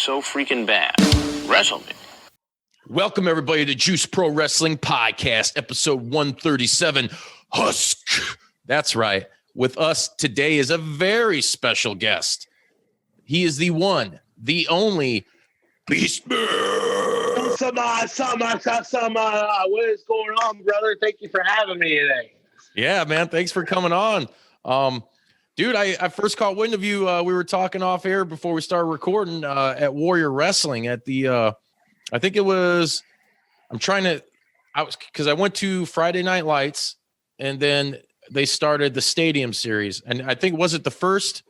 so freaking bad. Wrestle me. Welcome, everybody, to Juice Pro Wrestling Podcast, episode 137, Husk. That's right. With us today is a very special guest. He is the one, the only Beastman. What is going on, brother? Thank you for having me today. Yeah, man. Thanks for coming on. Dude, I first caught wind of you. We were talking off air before we started recording at Warrior Wrestling at the, I think it was, because I went to Friday Night Lights and then they started the Stadium Series. And I think, was it the first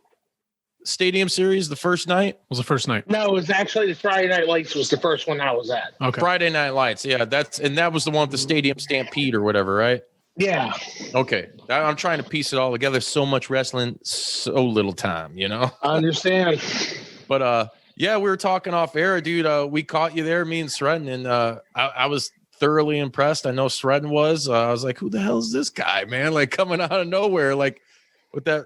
Stadium Series, the first night? Was the first night? No, it was actually the Friday Night Lights was the first one I was at. Okay. Friday Night Lights. Yeah, that was the one with the Stadium Stampede or whatever, right? Yeah. Okay. I'm trying to piece it all together. So much wrestling, so little time, you know? I understand. But yeah, we were talking off air, dude. We caught you there, me and Sredden, and I was thoroughly impressed. I know Sredden was. I was like, who the hell is this guy, man? Like coming out of nowhere, like with that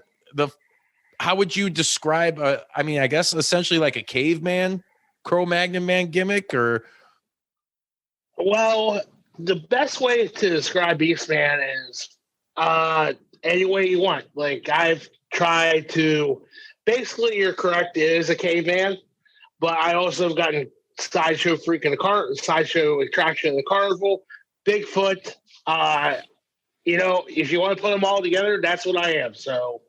how would you describe I guess essentially like a caveman, Cro-Magnon man gimmick, or well, the best way to describe Beastman is any way you want. Like I've tried to basically, you're correct, it is a caveman, but I also have gotten sideshow freak in the sideshow attraction in the carnival, Bigfoot. If you want to put them all together, that's what I am. So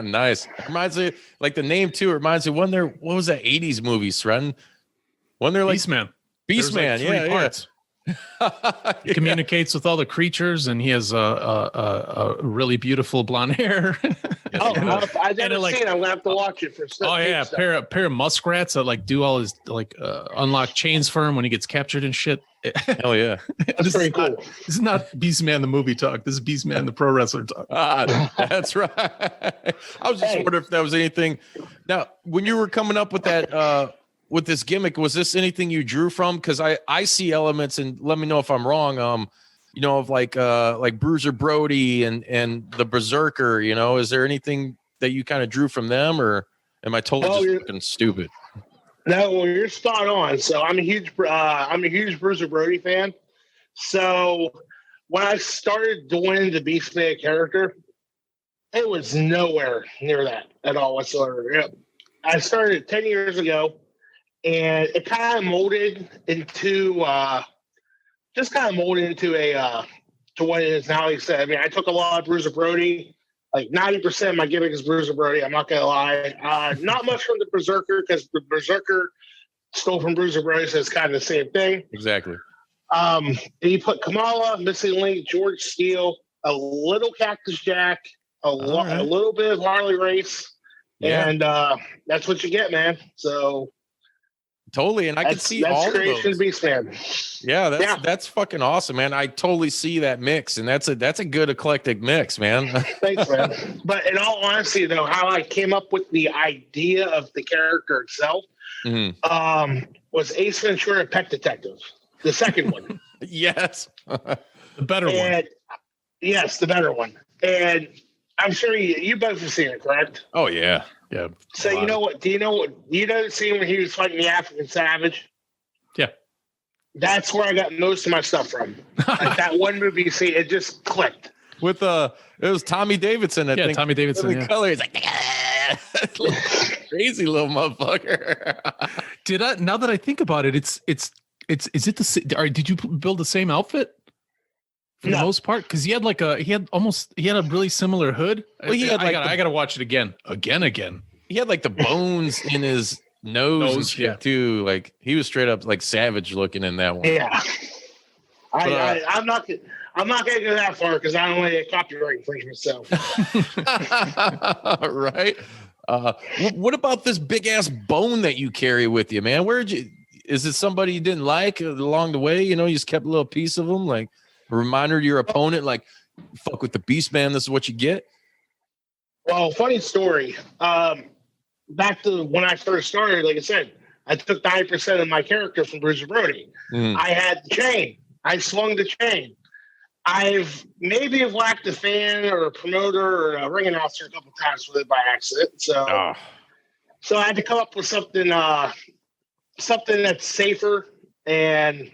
nice. Reminds me, like the name too. It reminds me what was that 80s movie, Sren? When they're like Beastman. Beastman, like parts. He communicates with all the creatures, and he has a really beautiful blonde hair. I've never seen it. I'm gonna have to watch it for stuff. Oh yeah, pair of muskrats that like do all his unlock chains for him when he gets captured and shit. Hell yeah, that's pretty cool. This is not Beastman the movie talk. This is Beastman the pro wrestler talk. That's right. I was just wondering if that was anything. Now, when you were coming up with that. With this gimmick, was this anything you drew from? Because I see elements, and let me know if I'm wrong. Of like Bruiser Brody and the Berserker. Is there anything that you kind of drew from them, or am I totally just fucking stupid? No, well, you're spot on. So I'm a huge Bruiser Brody fan. So when I started doing the Beastman character, it was nowhere near that at all whatsoever. Yep. I started 10 years ago. And it kind of molded into to what it is now. Like I said, I mean, I took a lot of Bruiser Brody. Like 90% of my gimmick is Bruiser Brody. I'm not gonna lie. Not much from the Berserker because the Berserker stole from Bruiser Brody, so it's kind of the same thing. Exactly. And you put Kamala, Missing Link, George Steele, a little Cactus Jack, a little bit of Harley Race, and that's what you get, man. So. Totally, and I can see all of those. Beastman. Yeah, that's fucking awesome, man. I totally see that mix, and that's a good eclectic mix, man. Thanks, man. But in all honesty, though, how I came up with the idea of the character itself was Ace Ventura: Pet Detective, the second one. Yes, the better one. Yes, the better one. And I'm sure you both have seen it, correct? Oh yeah. Yeah. So you know what? Do you know the scene when he was fighting the African Savage? Yeah. That's where I got most of my stuff from. Like that one movie scene, it just clicked. With it was Tommy Davidson. I think. Tommy Davidson. The color, he's like crazy little motherfucker. Now that I think about it, is it did you build the same outfit? For the most part, because he had a really similar hood. Well, I gotta watch it again. He had like the bones in his nose and shit too. Like he was straight up like savage looking in that one. Yeah, I'm not gonna go that far because I don't want to get copyright infringement. So, right. What about this big ass bone that you carry with you, man? Is it somebody you didn't like along the way? You just kept a little piece of them, like. A reminder to your opponent, like, fuck with the Beastman, this is what you get? Well, funny story. Back to when I first started, like I said, I took 9% of my character from Bruiser Brody. I had the chain. I swung the chain. I've maybe have whacked a fan or a promoter or a ring announcer a couple times with it by accident. So I had to come up with something something that's safer. And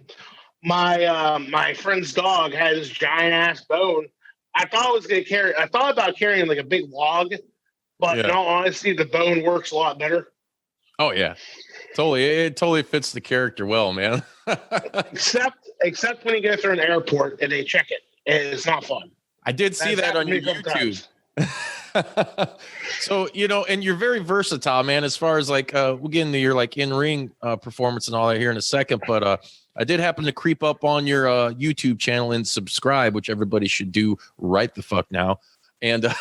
my friend's dog had this giant ass bone. I thought about carrying like a big log, but in all honesty, the bone works a lot better. Oh yeah, totally. It totally fits the character well, man. except when you go through an airport and they check it, it's not fun. I did see that on your YouTube. So, and you're very versatile, man, as far as like we'll get into your like in-ring performance and all that here in a second, but I did happen to creep up on your YouTube channel and subscribe, which everybody should do right the fuck now. And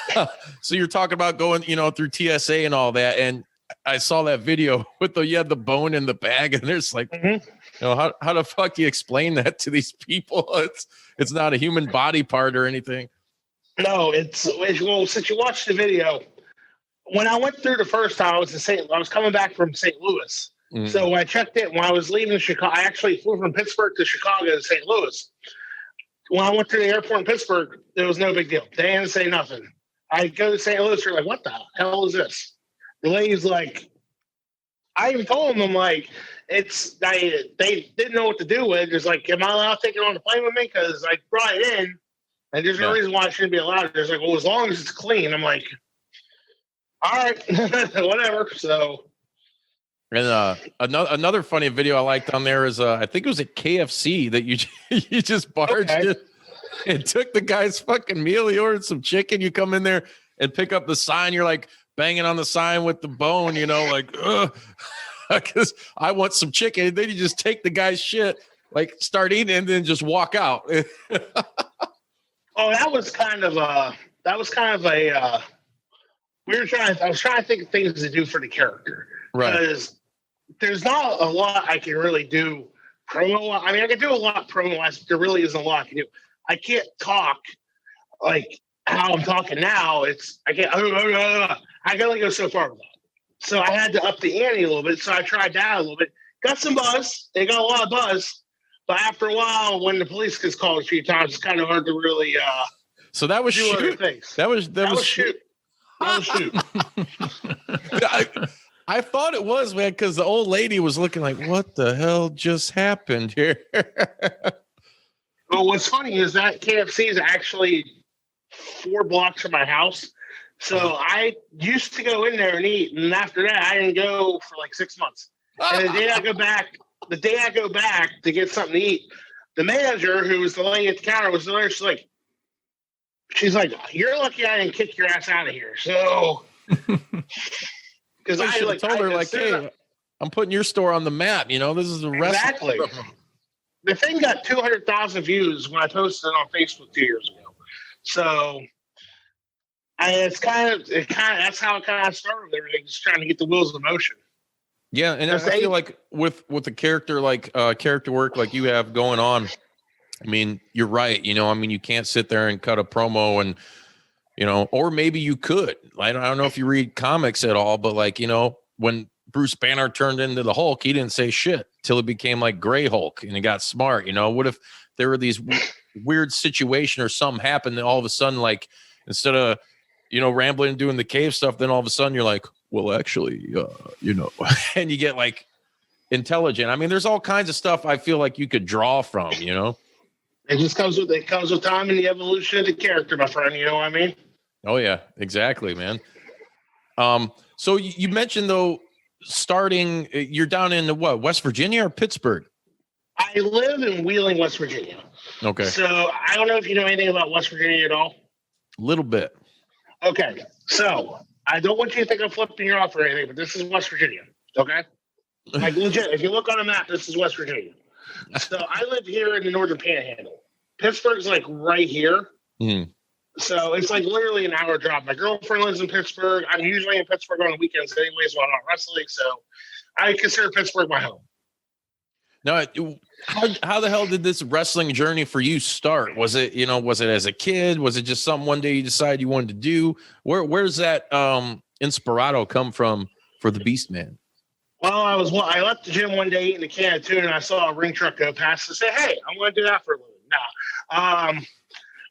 so you're talking about going, through TSA and all that, and I saw that video with you had the bone in the bag, and there's like, how the fuck do you explain that to these people? It's not a human body part or anything. No, well, since you watched the video, when I went through the first time, I was coming back from St. Louis. So when I checked it, when I was leaving Chicago, I actually flew from Pittsburgh to Chicago to St. Louis. When I went to the airport in Pittsburgh, there was no big deal. They didn't say nothing. I go to St. Louis, they're like, what the hell is this? The lady's like, I even told them, I'm like, they didn't know what to do with it. It's like, am I allowed to take it on the plane with me? Because I brought it in, and there's no reason why I shouldn't be allowed. There's like, well, as long as it's clean. I'm like, all right, whatever. So. And another funny video I liked on there is I think it was at KFC that you you just barged in and took the guy's fucking meal. He ordered some chicken. You come in there and pick up the sign. You're like banging on the sign with the bone, like, because I want some chicken. And then you just take the guy's shit, like start eating, and then just walk out. Oh, that was kind of a. I was trying to think of things to do for the character, right? Because there's not a lot I can really do promo. I mean, I can do a lot promo-wise, but there really isn't a lot I can do. I can't talk like how I'm talking now. I can only go so far with that. So I had to up the ante a little bit. So I tried that a little bit. Got some buzz. They got a lot of buzz. But after a while, when the police gets called a few times, it's kind of hard to really so that was do shoot. other things. That was shoot. That was shoot. I thought it was, man, because the old lady was looking like, what the hell just happened here? Well, what's funny is that KFC is actually 4 blocks from my house. So I used to go in there and eat. And after that, I didn't go for like 6 months. And the day I go back to get something to eat, the manager, who was the lady at the counter, was there. She's like, you're lucky I didn't kick your ass out of here. So... Because I should have told her, like, hey, I'm putting your store on the map. This is a restaurant. Exactly. The thing got 200,000 views when I posted it on Facebook 2 years ago. So, that's how it kind of started with everything, just trying to get the wheels in motion. Yeah, and I feel like with the character, like character work like you have going on, I mean, you're right. You can't sit there and cut a promo and. Or maybe you could. I don't know if you read comics at all, but like, when Bruce Banner turned into the Hulk, he didn't say shit till it became like Gray Hulk and he got smart. What if there were these weird situation or something happened and all of a sudden, like, instead of, rambling and doing the cave stuff, then all of a sudden you're like, well, actually, and you get like intelligent. I mean, there's all kinds of stuff I feel like you could draw from, It just comes with time and the evolution of the character, my friend. You know what I mean? Oh yeah, exactly, man. So you mentioned though, starting, you're down in West Virginia or Pittsburgh? I live in Wheeling, West Virginia. Okay. So I don't know if you know anything about West Virginia at all. A little bit. Okay. So I don't want you to think I'm flipping you off or anything, but this is West Virginia. Okay. Like legit, if you look on a map, this is West Virginia. So I live here in the Northern Panhandle. Pittsburgh's like right here. Mm-hmm. So it's like literally an hour drive. My girlfriend lives in Pittsburgh. I'm usually in Pittsburgh on the weekends anyways when I'm not wrestling. So I consider Pittsburgh my home. Now, how the hell did this wrestling journey for you start? Was it as a kid? Was it just something one day you decided you wanted to do? Where's that inspirato come from for the Beast Man? Well, I left the gym one day eating a can of tuna and I saw a ring truck go past and say, hey, I'm going to do that for a living. Now,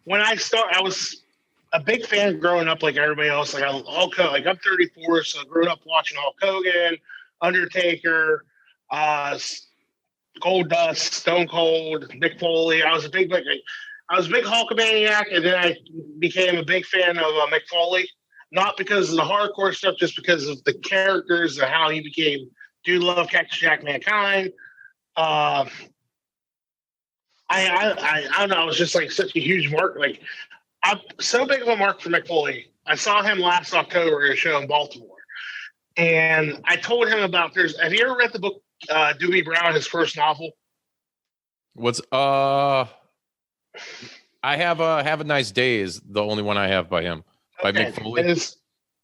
when I was a big fan growing up like everybody else. Like I'm 34, so I grew up watching Hulk Hogan, Undertaker, Gold Dust, Stone Cold, Mick Foley. I was a big Hulkamaniac, and then I became a big fan of Mick Foley. Not because of the hardcore stuff, just because of the characters and how he became Dude Love, Cactus Jack, Mankind. I don't know. I was just like such a huge mark. Like I'm so big of a mark for Mick Foley. I saw him last October at a show in Baltimore, and I told him about Have you ever read the book Doobie Brown, his first novel? What's I have a Nice Day is the only one I have by him. By Mick Foley.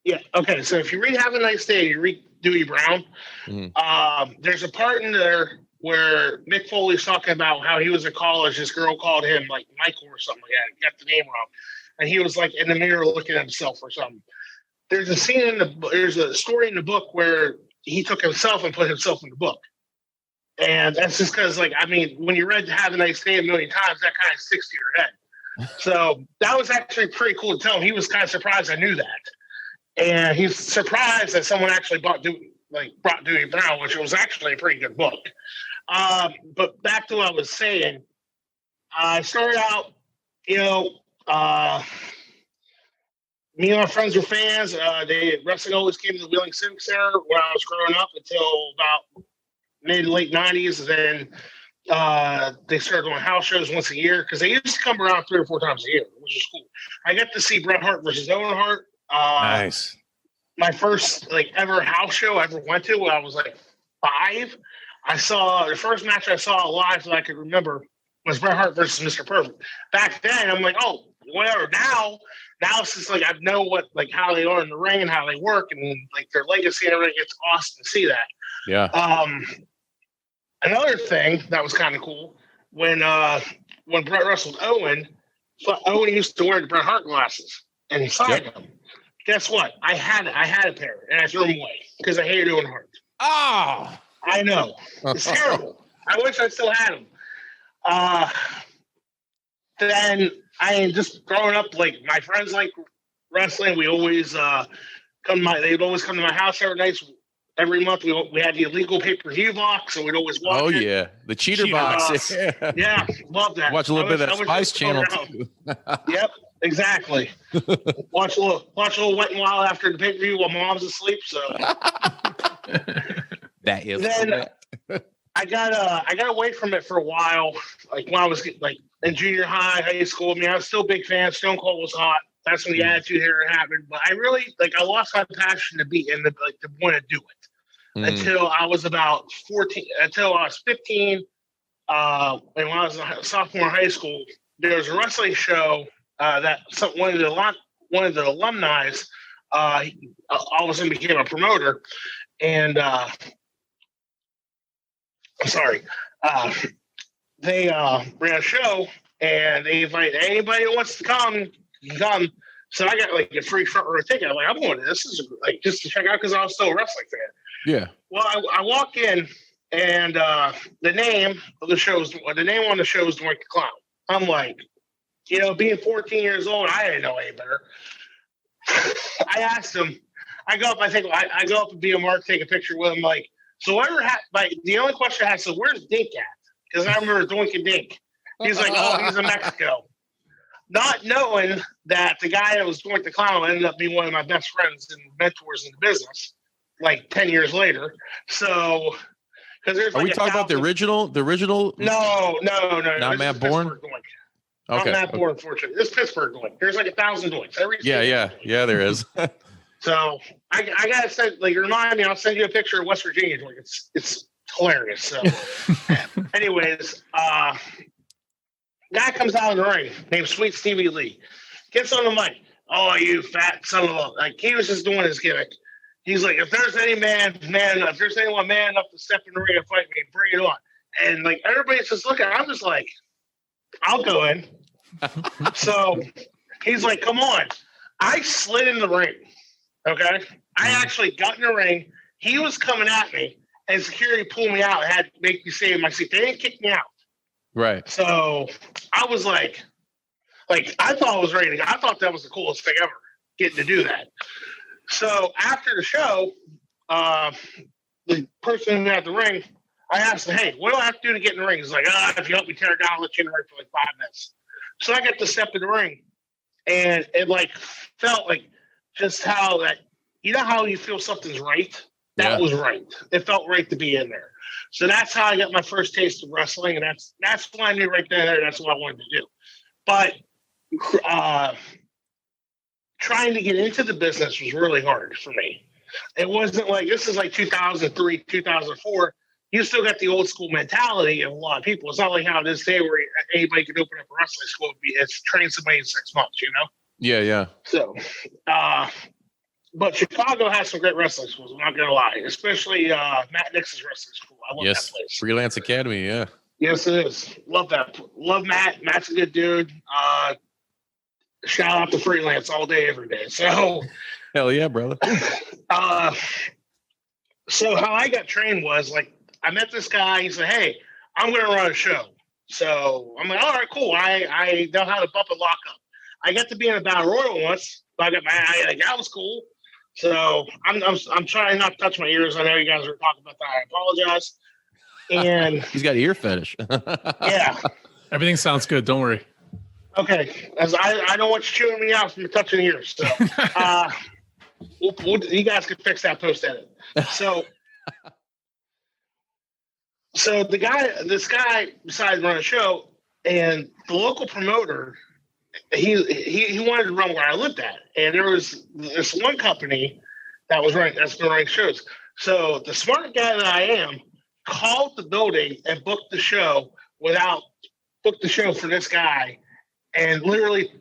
Yeah. Okay. So if you read Have a Nice Day, you read Dewey Brown. There's a part in there where Mick Foley's talking about how he was in college. This girl called him like Michael or something like that. Got the name wrong, and he was like in the mirror looking at himself or something. There's a story in the book where he took himself and put himself in the book, and that's just because when you read Have a Nice Day a million times, that kind of sticks to your head. So that was actually pretty cool to tell him. He was kind of surprised I knew that. And he's surprised that someone actually brought Dewey Brown, which was actually a pretty good book. But back to what I was saying, I started out, me and my friends were fans. Wrestling always came to the Wheeling Civic Center when I was growing up until about mid-late 90s. Then they started doing house shows once a year because they used to come around 3 or 4 times a year, which was cool. I got to see Bret Hart versus Owen Hart. Nice. My first ever house show I ever went to when I was 5. I saw the first match I saw live that I could remember was Bret Hart versus Mr. Perfect. Back then, I'm like, oh, whatever. Now it's just I know what how they are in the ring and how they work and their legacy and everything. It's awesome to see that. Yeah. Another thing that was kind of cool when Bret wrestled Owen used to wear the Bret Hart glasses and he signed them. Guess what? I had a pair and I threw them away because I hated Owen Hart. Oh, I know. It's terrible. I wish I still had them. Then I just growing up, my friends like wrestling. We always they'd always come to my house every month. We had the illegal pay-per-view box, so we'd always watch it. Oh yeah, the cheater box. Yeah, love that. Watch a little bit of that Spice Channel too. Yep, exactly. Watch a little Wet and Wild after the pay-per-view while mom's asleep. So that is. Then I got away from it for a while. When I was in junior high school. I was still a big fan. Stone Cold was hot. That's when the Attitude Era happened. But I really I lost my passion to want to do it until I was about 14. Until I was 15. And when I was a sophomore in high school, there was a wrestling show that one of the alumni all of a sudden became a promoter, and I'm sorry, they ran a show and they invite anybody who wants to come. Come. So I got a free front row ticket. I'm like, I'm going to this. Is just to check out because I was still a wrestling fan. Yeah. Well, I walk in and the name on the show is Dwight the Clown. I'm like, being 14 years old, I didn't know any better. I asked him. I go up. I go up and be a mark, take a picture with him. So the only question I had, so where's Dink at? Because I remember Doink and Dink. He's like, oh, he's in Mexico. Not knowing that the guy that was Doink the Clown ended up being one of my best friends and mentors in the business, 10 years later. So, because there's Are we talking about the original? The original? No. Not Matt Bourne? Okay. Not Matt Bourne, unfortunately. It's Pittsburgh Doink. There's 1,000 Doinks. Yeah, there is. So I gotta send remind me. I'll send you a picture of West Virginia Doink. It's hilarious. So, anyways, guy comes out of the ring named Sweet Stevie Lee, gets on the mic. Oh, you fat son of a! He was just doing his gimmick. He's like, if there's any if there's anyone man enough to step in the ring and fight me, bring it on. And everybody's just looking. I'm just like, I'll go in. So he's like, come on. I slid in the ring. Okay. I actually got in the ring. He was coming at me, and security pulled me out and had to make me stay in my seat. They didn't kick me out. Right. So I was I thought I was ready to go. I thought that was the coolest thing ever, getting to do that. So after the show, the person at the ring, I asked him, hey, what do I have to do to get in the ring? He's like, if you help me tear it down, I'll let you in the ring for like 5 minutes. So I got to step in the ring, and it like felt like just how that, you know how you feel something's right? That was right. It felt right to be in there. So that's how I got my first taste of wrestling, and that's why I knew right there that's what I wanted to do. But trying to get into the business was really hard for me. It wasn't like, this is like 2003, 2004. You still got the old school mentality of a lot of people. It's not like how it is today where anybody can open up a wrestling school and it's train somebody in 6 months, you know? Yeah. So, but Chicago has some great wrestling schools, I'm not going to lie, especially Matt Nix's wrestling school. I love that place. Freelance Academy, yeah. Yes, it is. Love that. Love Matt. Matt's a good dude. Shout out to Freelance all day, every day. So, hell yeah, brother. So how I got trained was like, I met this guy. He said, hey, I'm going to run a show. So I'm like, all right, cool. I know how to bump and lock up. I got to be in a battle royal once. But that was cool. So I'm trying not to touch my ears. I know you guys were talking about that. I apologize. And he's got ear fetish. Yeah. Everything sounds good. Don't worry. Okay. As I don't want you chewing me out from touching ears. So you guys can fix that post edit. So this guy decided to run a show, and the local promoter, he wanted to run where I lived at, and there was this one company that's been running shows. So the smart guy that I am called the building and booked the show for this guy, and literally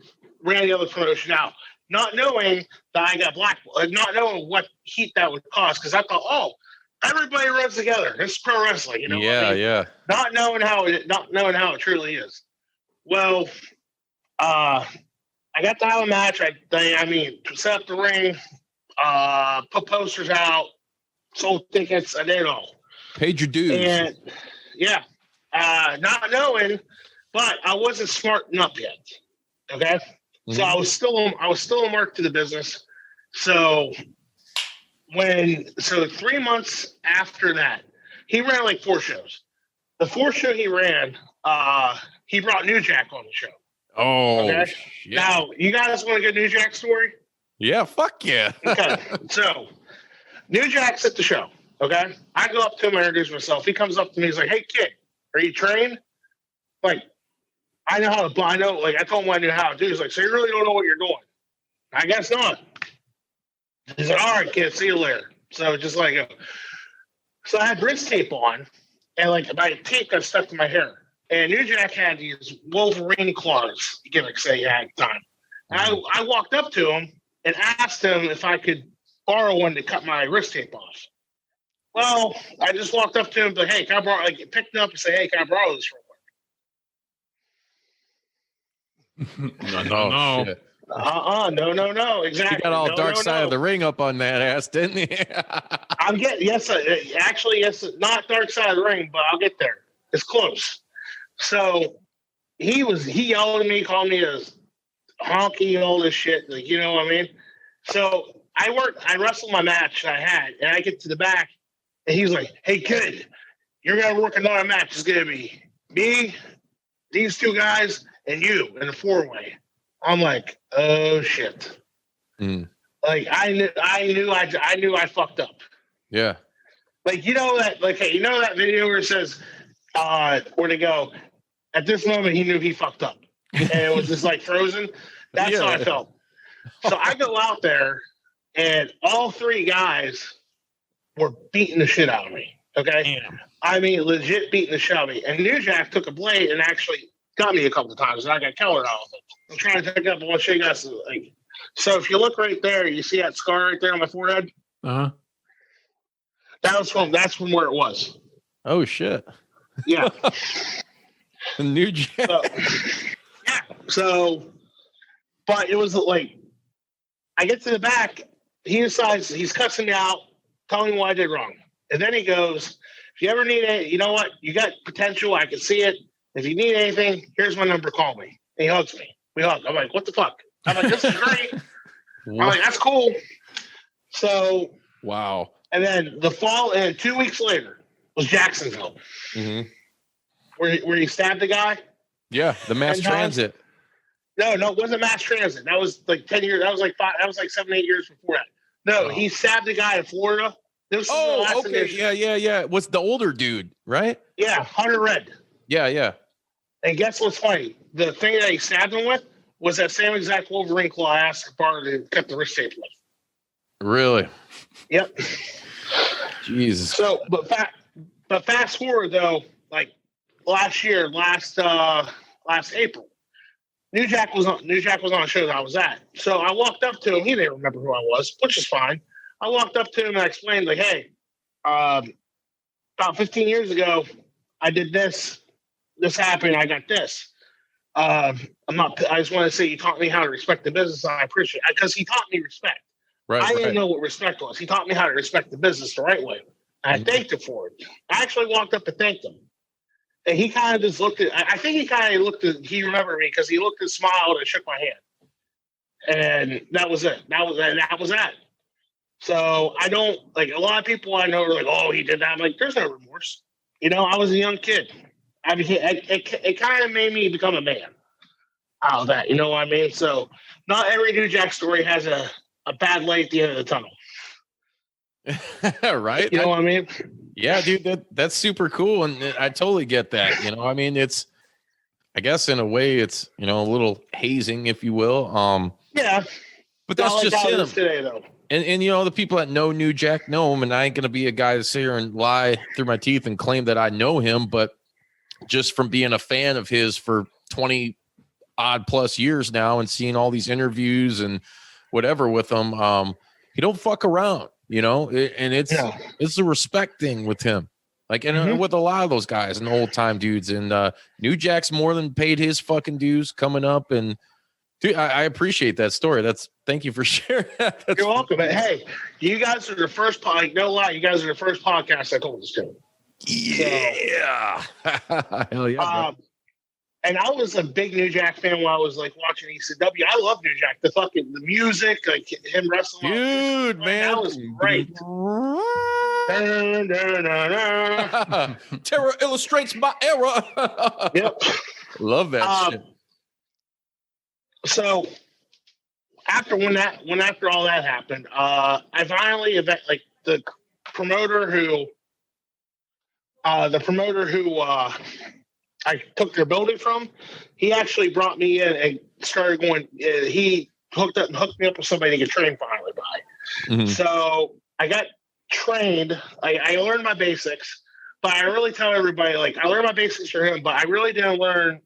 ran the other promotion out, not knowing that I got blackballed, not knowing what heat that would cause, because I thought, everybody runs together. It's pro wrestling, you know. Yeah. Not knowing how it truly is. Well, I got to have a match. Set up the ring, put posters out, sold tickets. I did it all. Paid your dues. And yeah, not knowing, but I wasn't smart enough yet. Okay, so I was still a mark to the business. So 3 months after that, he ran like 4 shows. The 4th show he ran, he brought New Jack on the show. Oh, okay? Shit. Now, you guys want a good New Jack story? Yeah, fuck yeah. Okay, so New Jack's at the show, okay? I go up to him and introduce myself. He comes up to me, he's like, hey, kid, are you trained? Like, I told him I knew how to do. He's like, so you really don't know what you're doing? I guess not. He's like, all right, kid, see you later. So just like, so I had wrist tape on, and like my tape got stuck to my hair. And New Jack had these Wolverine claws gimmicks that he had at the time. And I walked up to him and asked him if I could borrow one to cut my wrist tape off. Well, I just walked up to him, but hey, can I borrow? Like, picked it up and say, hey, can I borrow this real quick? No. Shit. No. Exactly. He got all dark side of the ring up on that ass, didn't he? I'm getting yes, not dark side of the ring, but I'll get there. It's close. So he yelled at me, called me a honky, all this shit, like, you know what I mean? So I wrestled my match I had, and I get to the back, and he's like, hey kid, you're gonna work another match. It's gonna be me, these 2 guys, and you in a 4-way. I'm like, oh shit. Like I knew I fucked up. Yeah. Like, you know that video where it says, where to go? At this moment, he knew he fucked up, and it was just like frozen. That's how I felt. So I go out there, and all 3 guys were beating the shit out of me. Okay, damn. I mean, legit beating the shit out of me. And New Jack took a blade and actually got me a couple of times, and I got colored out of it. I'm trying to take up. I want to show you guys. Like, so if you look right there, you see that scar right there on my forehead. That's from where it was. Oh shit. Yeah. New Jack. So, but it was like, I get to the back, he decides he's cussing me out, telling me what I did wrong. And then he goes, if you ever need it, you know what? You got potential. I can see it. If you need anything, here's my number. Call me. And he hugs me. We hug. I'm like, what the fuck? I'm like, this is great. I'm like, that's cool. So, wow. And then 2 weeks later, was Jacksonville, where he stabbed the guy. Yeah, the mass 10 times? transit. No, it wasn't mass transit. That was like 10 years. That was like 5. That was like 7, 8 years before that. No, he stabbed a guy in Florida. This was the last thing okay. Yeah. What's the older dude, right? Yeah, Hunter Red. Yeah. And guess what's funny? The thing that he stabbed him with was that same exact Wolverine claw I asked Barter to cut the wrist tape with. Really? Yep. Jesus. So, but fast forward though, like last April, New Jack was on a show that I was at. So I walked up to him. He didn't remember who I was, which is fine. I walked up to him and I explained, like, hey, about 15 years ago, I did this. This happened. I got this. I just want to say you taught me how to respect the business. And I appreciate it because he taught me respect. I didn't know what respect was. He taught me how to respect the business the right way. And I thanked him for it. I actually walked up and thanked him. And he kind of just looked at, I think he remembered me because he looked and smiled and shook my hand. And that was it. That was that. So I don't, like, a lot of people I know are like, oh, he did that. I'm like, there's no remorse. I was a young kid. It kind of made me become a man out of that. You know what I mean? So not every New Jack story has a bad light at the end of the tunnel. Right? You know what I mean? Yeah, dude, that's super cool. And I totally get that. I mean, it's, I guess in a way it's, a little hazing, if you will. Yeah. But that's just him. Today, though. And the people that know New Jack know him, and I ain't going to be a guy to sit here and lie through my teeth and claim that I know him. But just from being a fan of his for 20 odd plus years now and seeing all these interviews and whatever with him, he don't fuck around, and it's a respect thing with him. Like, and with a lot of those guys and old time dudes, and New Jack's more than paid his fucking dues coming up. And dude, I appreciate that story. Thank you for sharing that. You're welcome. But hey, you guys are the first no lie, you guys are the first podcast I told this to. Yeah. Hell yeah. And I was a big New Jack fan when I was like watching ECW. I love New Jack. The music, like him wrestling. Dude, man. That was great. Terror illustrates my era. Yep. Love that shit. So after all that happened, I finally the promoter who I took their building from, he actually brought me in and started going. He hooked me up with somebody to get trained finally by. So I got trained. I learned my basics, but I really tell everybody, like, I learned my basics for him, but I really didn't learn.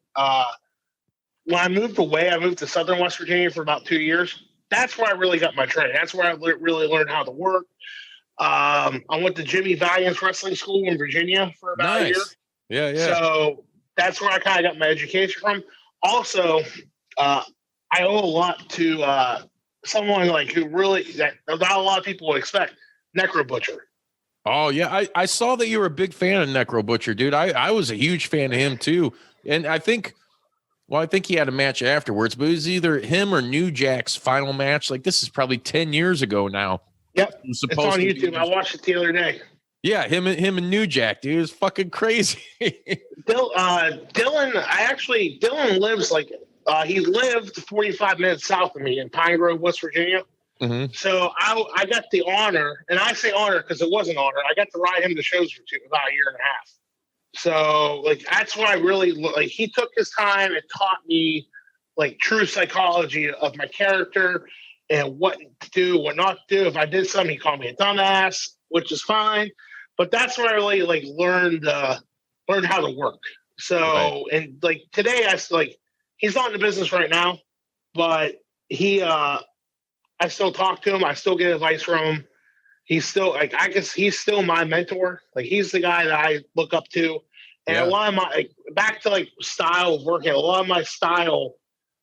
When I moved to Southern West Virginia for about 2 years. That's where I really got my training. That's where I really learned how to work. I went to Jimmy Valiant's wrestling school in Virginia for about a year. Yeah. So that's where I kind of got my education from. Also, I owe a lot to someone like who really that not a lot of people would expect, Necro Butcher. Oh yeah, I saw that you were a big fan of Necro Butcher, dude. I was a huge fan of him too, and I think he had a match afterwards, but it was either him or New Jack's final match. Like, this is probably 10 years ago now. Yep, it's on YouTube. I watched it the other day. Yeah, him and New Jack, dude, is fucking crazy. Dylan lives he lived 45 minutes south of me in Pine Grove, West Virginia. So I got the honor, and I say honor because it was an honor. I got to ride him to shows for about a year and a half. So that's what I really he took his time and taught me true psychology of my character and what to do, what not to do. If I did something, he called me a dumbass, which is fine. But that's where I really learned how to work. So and today he's not in the business right now, but I still talk to him. I still get advice from him. He's still he's still my mentor. He's the guy that I look up to. And a lot of my back to style of working, a lot of my style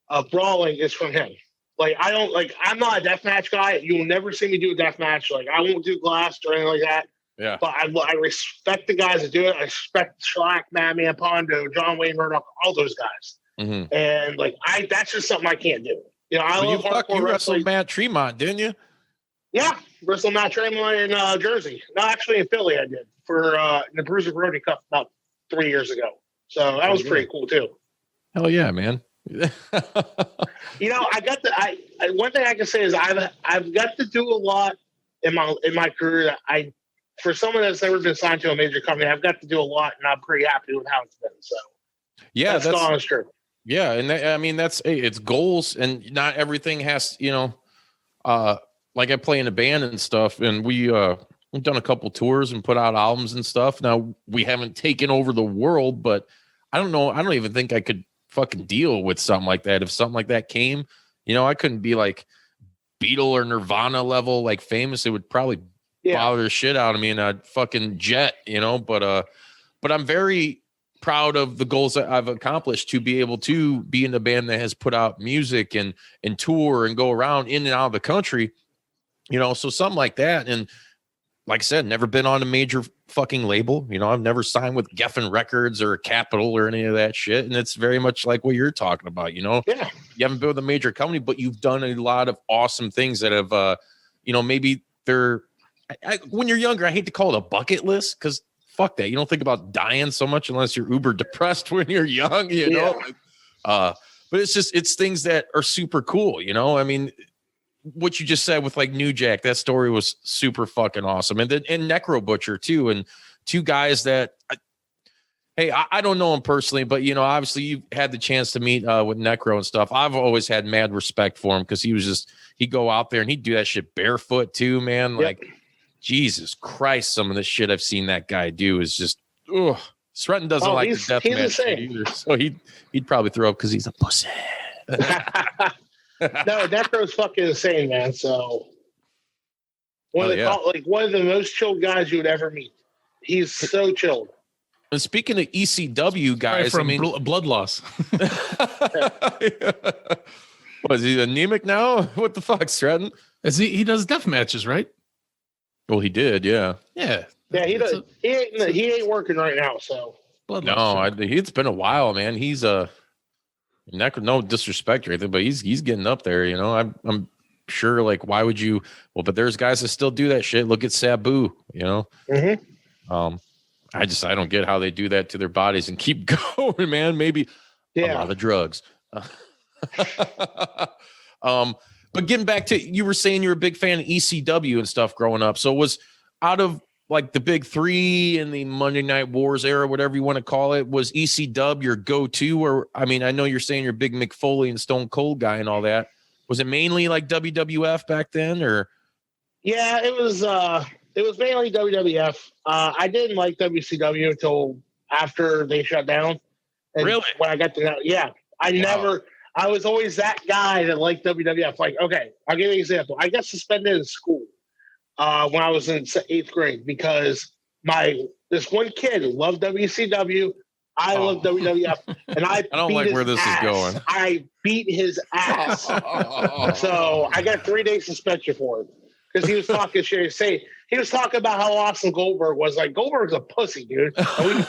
of brawling is from him. I'm not a deathmatch guy. You'll never see me do a deathmatch. I won't do glass or anything like that. Yeah. But I respect the guys that do it. I respect Schlack, Madman, Pondo, John Wayne Murdoch, all those guys. And that's just something I can't do. I love hardcore you wrestling. wrestled Matt Tremont, didn't you? Yeah, wrestled Matt Tremont in Jersey. No, actually in Philly I did. for the Bruiser Brody Cup about 3 years ago. So that was pretty cool too. Hell yeah, man. You know, one thing I can say is I've got to do a lot in my career that for someone that's never been signed to a major company, I've got to do a lot, and I'm pretty happy with how it's been. So yeah, that's honest truth. Yeah, and I mean it's goals, and not everything has, like I play in a band and stuff, and we've done a couple tours and put out albums and stuff. Now we haven't taken over the world, but I don't know. I don't even think I could fucking deal with something like that. If something like that came, I couldn't be like Beatle or Nirvana level, like famous. It would probably bother the shit out of me, and I'd fucking jet, but I'm very proud of the goals that I've accomplished to be able to be in a band that has put out music and tour and go around in and out of the country, so something like that. And like I said, never been on a major fucking label. I've never signed with Geffen Records or Capitol or any of that shit. And it's very much like what you're talking about, Yeah. You haven't been with a major company, but you've done a lot of awesome things that have, maybe they're, when you're younger, I hate to call it a bucket list, because fuck that. You don't think about dying so much unless you're uber depressed when you're young, but it's things that are super cool. I mean, what you just said with like New Jack, that story was super fucking awesome. And then Necro Butcher too. And two guys that, I don't know him personally, but obviously you've had the chance to meet with Necro and stuff. I've always had mad respect for him, because he'd go out there and he'd do that shit barefoot too, man. Like, Jesus Christ, some of the shit I've seen that guy do is just, ugh. Stretton doesn't like the death match shit either. So he'd probably throw up because he's a pussy. No, Necro's fucking insane, man. So one of the most chilled guys you would ever meet. He's so chilled. And speaking of ECW guys, blood loss. Was he anemic now? What the fuck, Stratton? He does death matches, right? Well, he did, yeah. Yeah, he does. He ain't working right now, so. It's been a while, man. He's no disrespect or anything, but he's getting up there, I'm sure, like, why would you? Well, but there's guys that still do that shit. Look at Sabu, Mm-hmm. I don't get how they do that to their bodies and keep going, man. Maybe a lot of drugs. But getting back to, you were saying you're a big fan of ECW and stuff growing up. So was out of like the big three in the Monday Night Wars era, whatever you want to call it, was ECW your go-to? Or, I mean, I know you're saying you're a big Mick Foley and Stone Cold guy and all that. Was it mainly like WWF back then, or? Yeah, it was mainly WWF. I didn't like WCW until after they shut down. And really? When I got to know, I was always that guy that liked WWF. Like, okay, I'll give you an example. I got suspended in school when I was in 8th grade because this one kid loved WCW. I loved WWF, and I don't like where this is going. I beat his ass. So I got 3-day suspension for it because he was talking shit. He was talking about how awesome Goldberg was. Like, Goldberg's a pussy, dude. And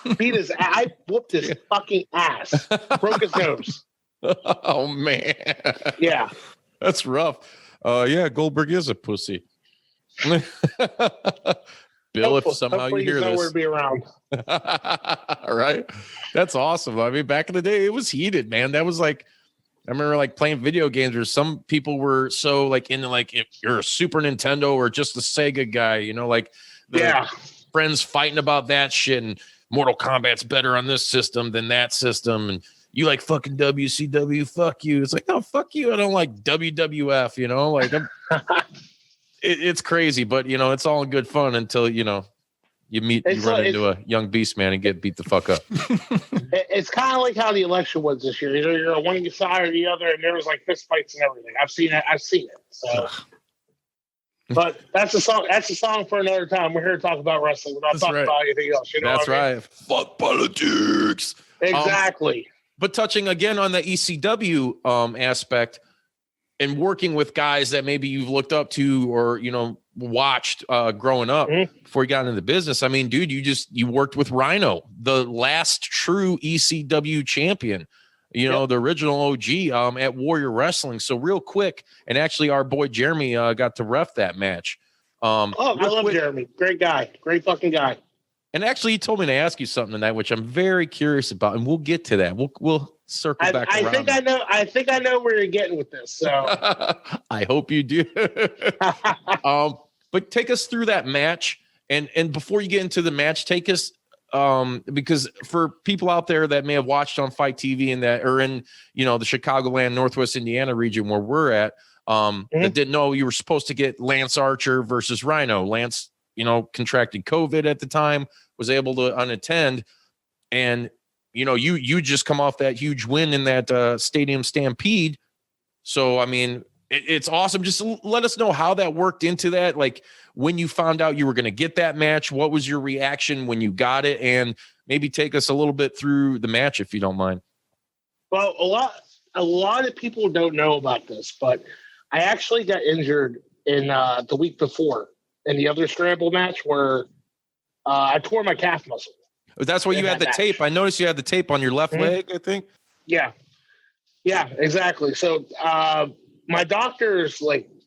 we beat his ass. I whooped his fucking ass. Broke his nose. Oh, man. Yeah. That's rough. Yeah, Goldberg is a pussy. Bill, if somehow you hear this. To be around. All right. That's awesome. I mean, back in the day, it was heated, man. That was like, I remember like playing video games where some people were so like into like, if you're a Super Nintendo or just a Sega guy, like friends fighting about that shit, and Mortal Kombat's better on this system than that system. And you like fucking WCW, fuck you. It's like, no, fuck you. I don't like WWF, like it's crazy, but it's all in good fun until, you run into a young beast man and get beat the fuck up. It's kind of like how the election was this year. Either you're on one side or the other, and there was like fist fights and everything. I've seen it. So, but that's a song. That's a song for another time. We're here to talk about wrestling. We're not talking about anything else. That's right. Fuck politics. Exactly. But touching again on the ECW aspect and working with guys that maybe you've looked up to or, watched growing up before you got into the business. I mean, dude, you worked with Rhino, the last true ECW champion, the original OG at Warrior Wrestling. So real quick, and actually our boy Jeremy got to ref that match. I love Jeremy. Great guy. Great fucking guy. And actually, he told me to ask you something tonight, which I'm very curious about, and we'll get to that. We'll circle back around. I think I know where you're getting with this. So I hope you do. But take us through that match, and before you get into the match, take us because for people out there that may have watched on Fight TV and that are in the Chicagoland, Northwest Indiana region where we're at, that didn't know you were supposed to get Lance Archer versus Rhino. Lance, contracted COVID at the time, was able to unattend, and you just come off that huge win in that stadium stampede. So I mean, it's awesome. Just let us know how that worked into that. Like when you found out you were going to get that match, what was your reaction when you got it, and maybe take us a little bit through the match if you don't mind. Well, a lot of people don't know about this, but I actually got injured in the week before in the other scramble match where I tore my calf muscle. That's why you had the tape. I noticed you had the tape on your left leg, I think. Yeah, exactly. So my doctors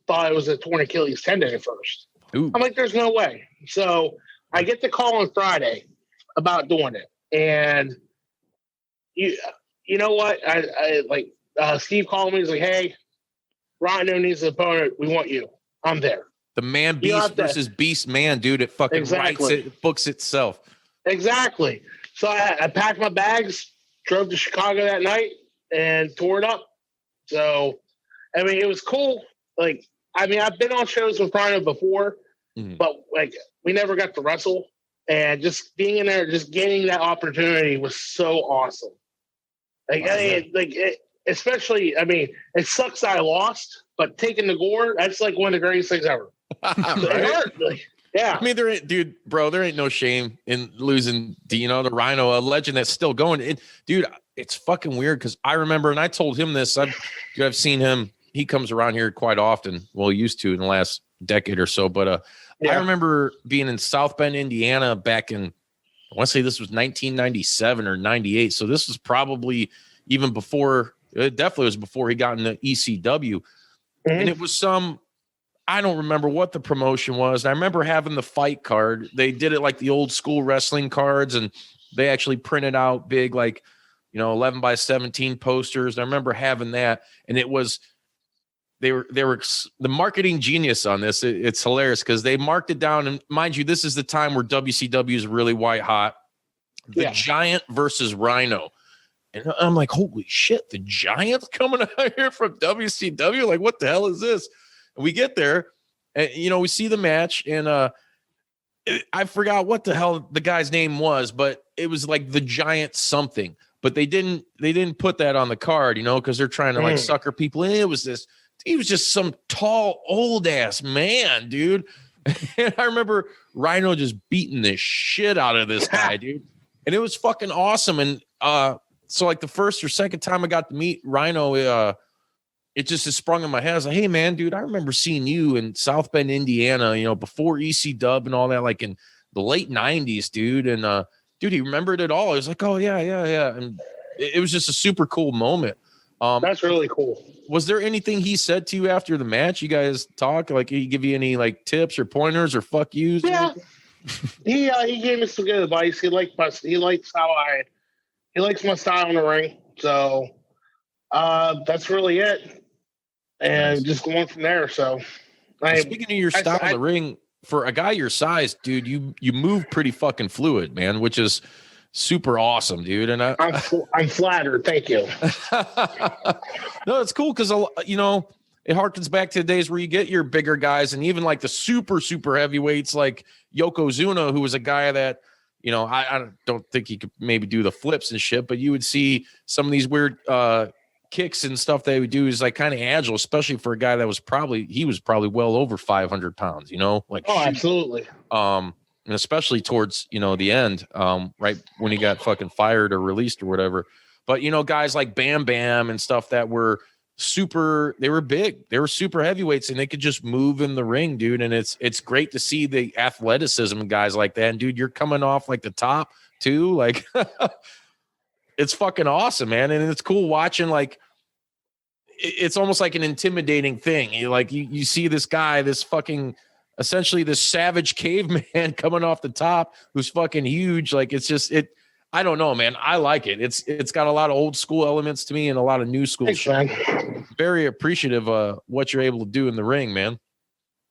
thought it was a torn Achilles tendon at first. Ooh. I'm like, there's no way. So I get the call on Friday about doing it, and you know what? Steve called me. He's like, hey, Rhino needs an opponent. We want you. I'm there. The man beast versus beast man, dude. It fucking writes it, books itself. Exactly. So I packed my bags, drove to Chicago that night, and tore it up. So, I mean, it was cool. I've been on shows with Rhino before, but we never got to wrestle. And just being in there, just getting that opportunity was so awesome. Especially, it sucks that I lost, but taking the gore, that's one of the greatest things ever. It hurt. Yeah. I mean, there ain't no shame in losing, the Rhino, a legend that's still going. Dude, it's fucking weird because I remember, and I told him this, I've seen him. He comes around here quite often. Well, he used to in the last decade or so. But I remember being in South Bend, Indiana back in, I want to say this was 1997 or 98. So this was probably even before, it definitely was before he got into ECW. And it was I don't remember what the promotion was. I remember having the fight card. They did it like the old school wrestling cards, and they actually printed out big, 11 by 17 posters. I remember having that, and it was, they were the marketing genius on this. It's hilarious because they marked it down. And mind you, this is the time where WCW is really white hot. The Giant versus Rhino. And I'm like, holy shit, the Giant's coming out here from WCW? Like, what the hell is this? And we get there, and we see the match, and I forgot what the hell the guy's name was, but it was like the Giant something. But they didn't put that on the card, because they're trying to sucker people in. He was just some tall old ass man, dude. And I remember Rhino just beating the shit out of this guy, dude. And it was fucking awesome. And so the first or second time I got to meet Rhino, it just has sprung in my head. I was like, hey man, dude, I remember seeing you in South Bend, Indiana, before EC Dub and all that, in the late 90s, dude. And dude, he remembered it all. I was like, oh yeah. And it was just a super cool moment. That's really cool. Was there anything he said to you after the match? You guys talk? Did he give you any tips or pointers or fuck yous? Yeah. He gave me some good advice. He likes my style in the ring. So that's really it. And just going from there. So speaking of your style in the ring, for a guy your size, dude, you move pretty fucking fluid, man, which is super awesome, dude. And I'm flattered. Thank you. No, it's cool because it harkens back to the days where you get your bigger guys, and even the super super heavyweights like Yokozuna, who was a guy that I don't think he could maybe do the flips and shit, but you would see some of these weird kicks and stuff they would do is kind of agile, especially for a guy that was probably well over 500 pounds. Absolutely. And especially towards, the end, right when he got fucking fired or released or whatever. But, guys like Bam Bam and stuff that were they were big. They were super heavyweights and they could just move in the ring, dude. And it's great to see the athleticism in guys like that. And dude, you're coming off the top too. It's fucking awesome, man. And it's cool watching, it's almost like an intimidating thing. You see this guy, this fucking essentially this savage caveman coming off the top who's fucking huge. Like it's just it. I don't know, man. I like it. It's got a lot of old school elements to me and a lot of new school Thanks, shit. man. Very appreciative of what you're able to do in the ring, man.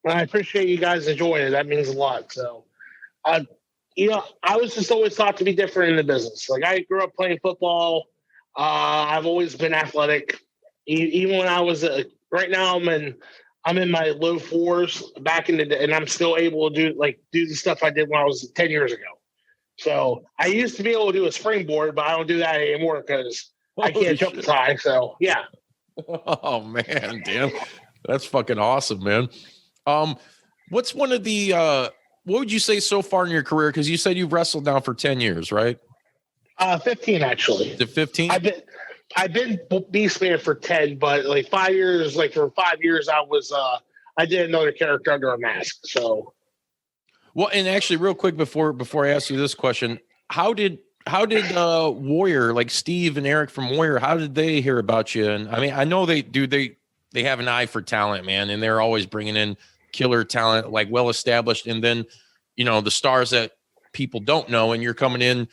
I appreciate you guys enjoying it. That means a lot. So, I was just always thought to be different in the business. Like I grew up playing football. I've always been athletic. Even when I was right now, I'm in my low fours back in the day, and I'm still able to do the stuff I did when I was 10 years ago. So I used to be able to do a springboard, but I don't do that anymore because I can't jump as high. So yeah. Oh man, damn. That's fucking awesome, man. What's one of the what would you say so far in your career? Because you said you've wrestled now for 10 years, right? 15 actually. Is it 15? I've been Beastman for 10, but like 5 years, like for 5 years I did another character under a mask. So well, and actually real quick before I ask you this question, how did Warrior, like Steve and Eric from Warrior, how did they hear about you? And I mean, I know they have an eye for talent, man, and they're always bringing in killer talent, like well established, and then the stars that people don't know, and you're coming in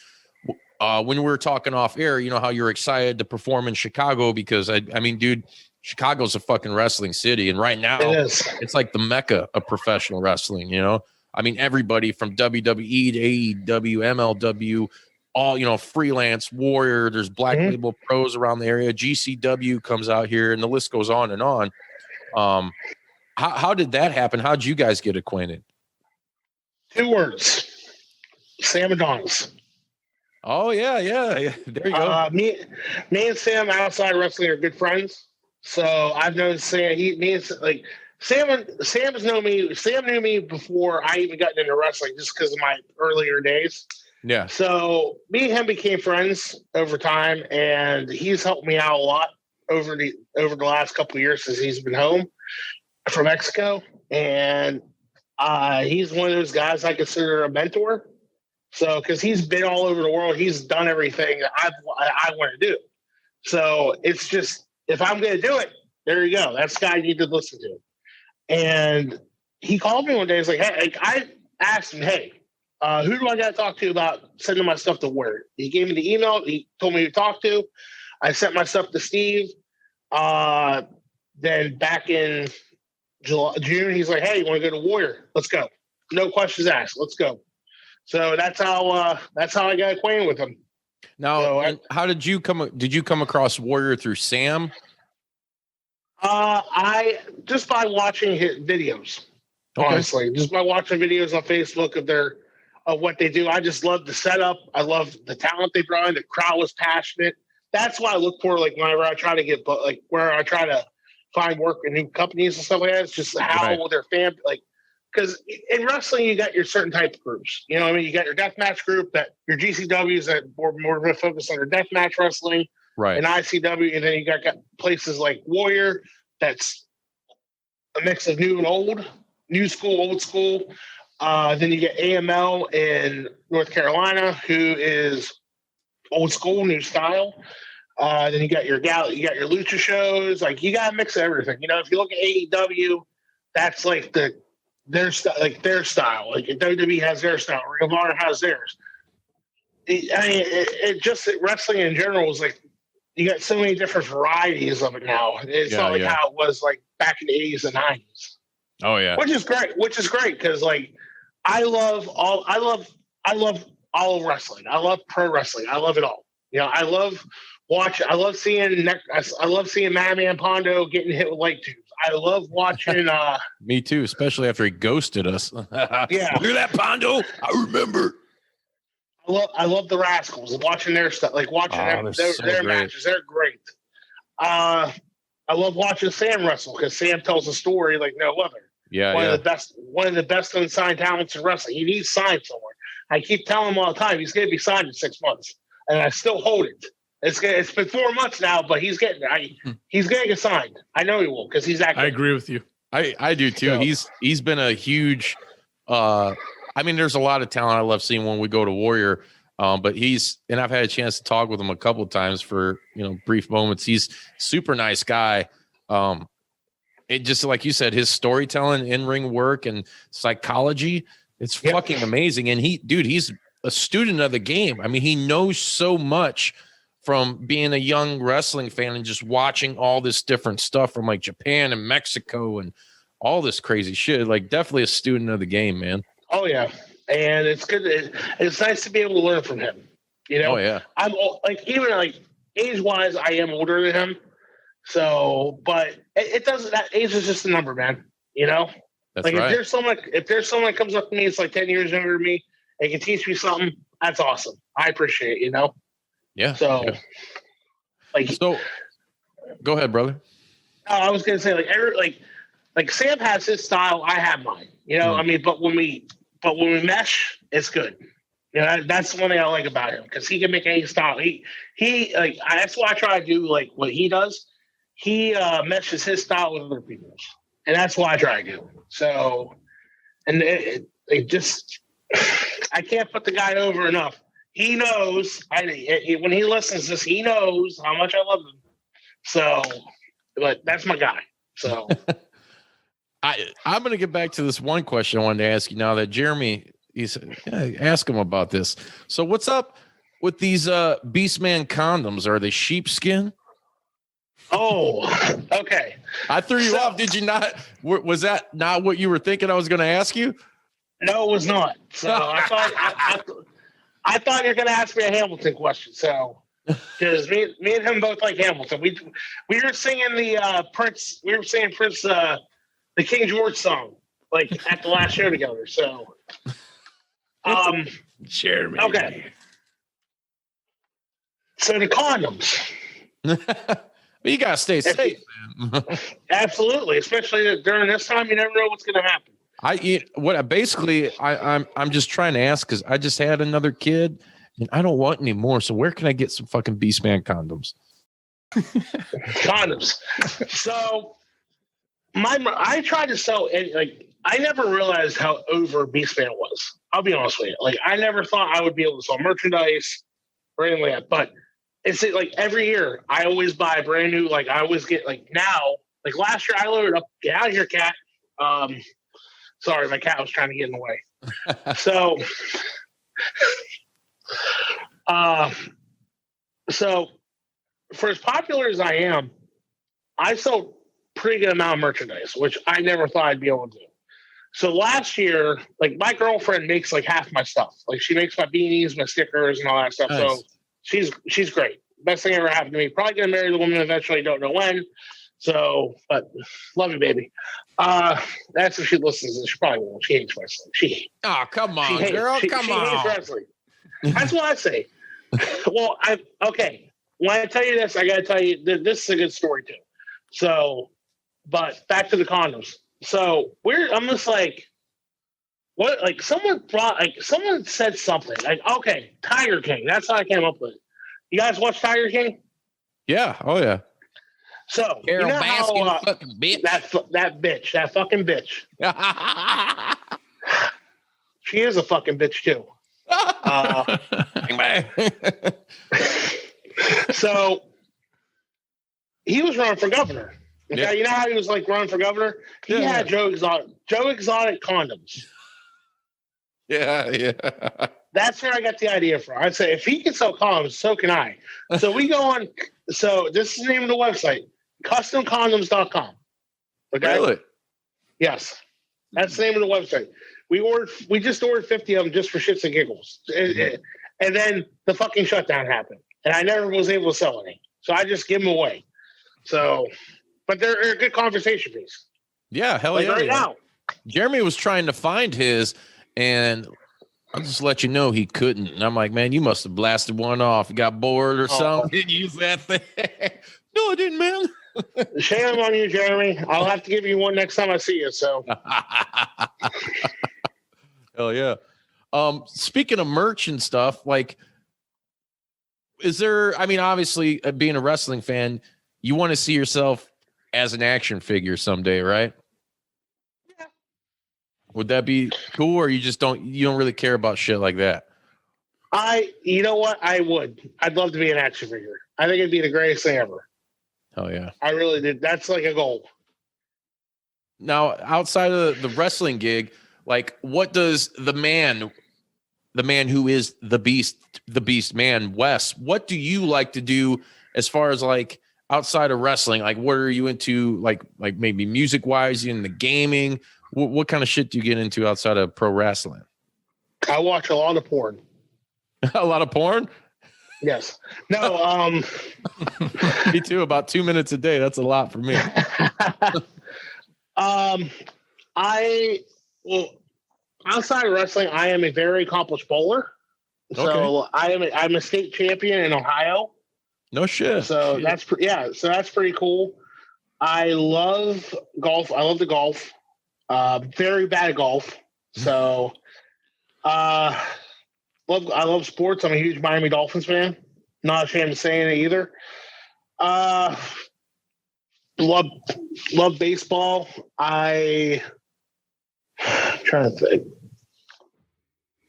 when we were talking off air, how you're excited to perform in Chicago because I mean, dude, Chicago's a fucking wrestling city, and right now it's like the mecca of professional wrestling. I mean, everybody from WWE to AEW, MLW, all freelance Warrior. There's Black Label pros around the area. GCW comes out here, and the list goes on and on. How did that happen? How did you guys get acquainted? 2 words: Sam Adonis. Oh yeah. There you go. Me and Sam outside wrestling are good friends. So I've known Sam. Sam has known me. Sam knew me before I even got into wrestling, just because of my earlier days. Yeah. So me and him became friends over time, and he's helped me out a lot over the last couple of years since he's been home from Mexico. And he's one of those guys I consider a mentor. So because he's been all over the world, he's done everything that I want to do. So it's just, if I'm going to do it, there you go. That's the guy you need to listen to. And he called me one day. He's like, hey, I asked him, hey, who do I got to talk to about sending my stuff to Word? He gave me the email. He told me to talk to. I sent my stuff to Steve. Then back in June, he's like, hey, you want to go to Warrior? Let's go. No questions asked. Let's go. So that's how I got acquainted with him. Now, how did you come across Warrior through Sam? I just by watching his videos, honestly, just by watching videos on Facebook of what they do. I just love the setup. I love the talent they brought in. The crowd was passionate. That's what I look for. Like whenever I try to get, where I try to find work in new companies and stuff like that. It's just how their fan, because in wrestling you got your certain type of groups. You know what I mean? You got your deathmatch group, that your GCWs that more focused on their deathmatch wrestling. Right. And ICW, and then you got places like Warrior, that's a mix of new and old, new school, old school. Then you get AML in North Carolina, who is old school, new style. Then you got your lucha shows. Like you got a mix of everything. If you look at AEW, that's like their style. Like WWE has their style. Ring of Honor has theirs. Wrestling in general is like, you got so many different varieties of it now. It's not like how it was like back in the 80s and 90s. Oh yeah. Which is great because like I love all of wrestling. I love pro wrestling. I love it all. I love seeing Madman Pondo getting hit with light tubes. I love watching Me too, especially after he ghosted us. Yeah. Look at that Pondo. I remember. I love the Rascals, watching their stuff, like watching their matches. They're great. I love watching Sam wrestle because Sam tells a story like no other. Yeah, one of the best unsigned talents in wrestling. He needs signed somewhere. I keep telling him all the time he's going to be signed in 6 months, and I still hold it. It's been 4 months now, but he's getting he's going to get signed. I know he will because he's active. I agree with you. I do too. So, he's been a huge. I mean, there's a lot of talent I love seeing when we go to Warrior, but and I've had a chance to talk with him a couple of times for brief moments. He's super nice guy. it just like you said, his storytelling, in-ring work, and psychology, it's fucking amazing. And he's a student of the game. I mean, he knows so much from being a young wrestling fan and just watching all this different stuff from like Japan and Mexico and all this crazy shit. Like, definitely a student of the game, man. Oh yeah, and it's good. It's nice to be able to learn from him. You know, Oh yeah, I'm like, even like age-wise, I am older than him. So, but it doesn't. That age is just a number, man. You know, that's like right. if there's someone that comes up to me, it's like 10 years younger than me, and can teach me something. That's awesome. I appreciate it. You know. Yeah. So, yeah. like, So, go ahead, brother. I was gonna say like Sam has his style, I have mine. You know, I mean, but when we mesh, it's good. You know, that's the one thing I like about him, because he can make any style. He like, that's why I try to do like what he does. He meshes his style with other people's, and that's what I try to do. So, and it just, I can't put the guy over enough. He knows. When he listens to this, he knows how much I love him. So, but that's my guy. So, I'm going to get back to this one question I wanted to ask you now that Jeremy. Ask him about this. So, what's up with these Beastman condoms? Are they sheepskin? oh, okay. I threw you off. Did you not? Was that not what you were thinking I was going to ask you? No, it was not. So I thought you were going to ask me a Hamilton question. So, because me and him both like Hamilton. We were singing the Prince. We were singing Prince, the King George song, like at the last show together. So, Jeremy. okay. So the condoms. You gotta stay safe, man. Absolutely, especially during this time, you never know what's going to happen. I'm just trying to ask because I just had another kid and I don't want any more. So where can I get some fucking Beastman condoms? Condoms. So I tried to sell it. Like, I never realized how over Beastman was. I'll be honest with you. Like, I never thought I would be able to sell merchandise or anything like that. But it's like every year I always buy a brand new. Like, I always get, like, now, like last year I loaded up. Get out of here, cat. Sorry, my cat was trying to get in the way. So, so for as popular as I am, I sell pretty good amount of merchandise, which I never thought I'd be able to do. So last year, like, my girlfriend makes like half my stuff. Like, she makes my beanies, my stickers, and all that stuff. Nice. So she's great. Best thing ever happened to me. Probably gonna marry the woman eventually. Don't know when. So, but love you, baby. That's if she listens. She probably won't. She hates wrestling. Oh, come on, girl. Come she on. hates wrestling. That's what I say. Well, okay. When I tell you this, I got to tell you that this is a good story too. So, but back to the condoms. So I'm just like, what? Like, someone said something. Like, okay, Tiger King. That's how I came up with it. You guys watch Tiger King? Yeah. Oh yeah. So, Carol you know Baskin, how, fucking bitch. that fucking bitch. She is a fucking bitch too. So he was running for governor. Okay, Yeah. You know how he was like running for governor? He had Joe Exotic condoms. Yeah. That's where I got the idea from. I'd say if he can sell condoms, so can I. So we go on. So this is the name of the website, customcondoms.com. Okay. Really? Yes. That's the name of the website. We just ordered 50 of them just for shits and giggles. And then the fucking shutdown happened. And I never was able to sell any. So I just give them away. So, but they're a good conversation piece. Yeah, hell Like yeah. right now. Jeremy was trying to find his, and I'll just let you know he couldn't. And I'm like, man, you must have blasted one off. You got bored or something. Didn't use that thing. No, I didn't, man. Shame on you, Jeremy. I'll have to give you one next time I see you. So, hell yeah. Speaking of merch and stuff, like, is there? I mean, obviously, being a wrestling fan, you want to see yourself as an action figure someday, right? Yeah. Would that be cool, or you don't really care about shit like that? you know what? I would. I'd love to be an action figure. I think it'd be the greatest thing ever. Oh yeah. I really did. That's like a goal. now outside of the wrestling gig, like what does the man who is the beast man, Wes, what do you like to do as far as like outside of wrestling? Like what are you into, like maybe music wise, in the gaming? What kind of shit do you get into outside of pro wrestling? I watch a lot of porn. A lot of porn? Yes. No, Me too, about 2 minutes a day. That's a lot for me. Outside of wrestling, I am a very accomplished bowler. So I'm a state champion in Ohio. No shit. So that's pretty cool. I love golf. I love the golf. Very bad at golf. So I love sports. I'm a huge Miami Dolphins fan. Not ashamed of saying it either. Love baseball. I'm trying to think.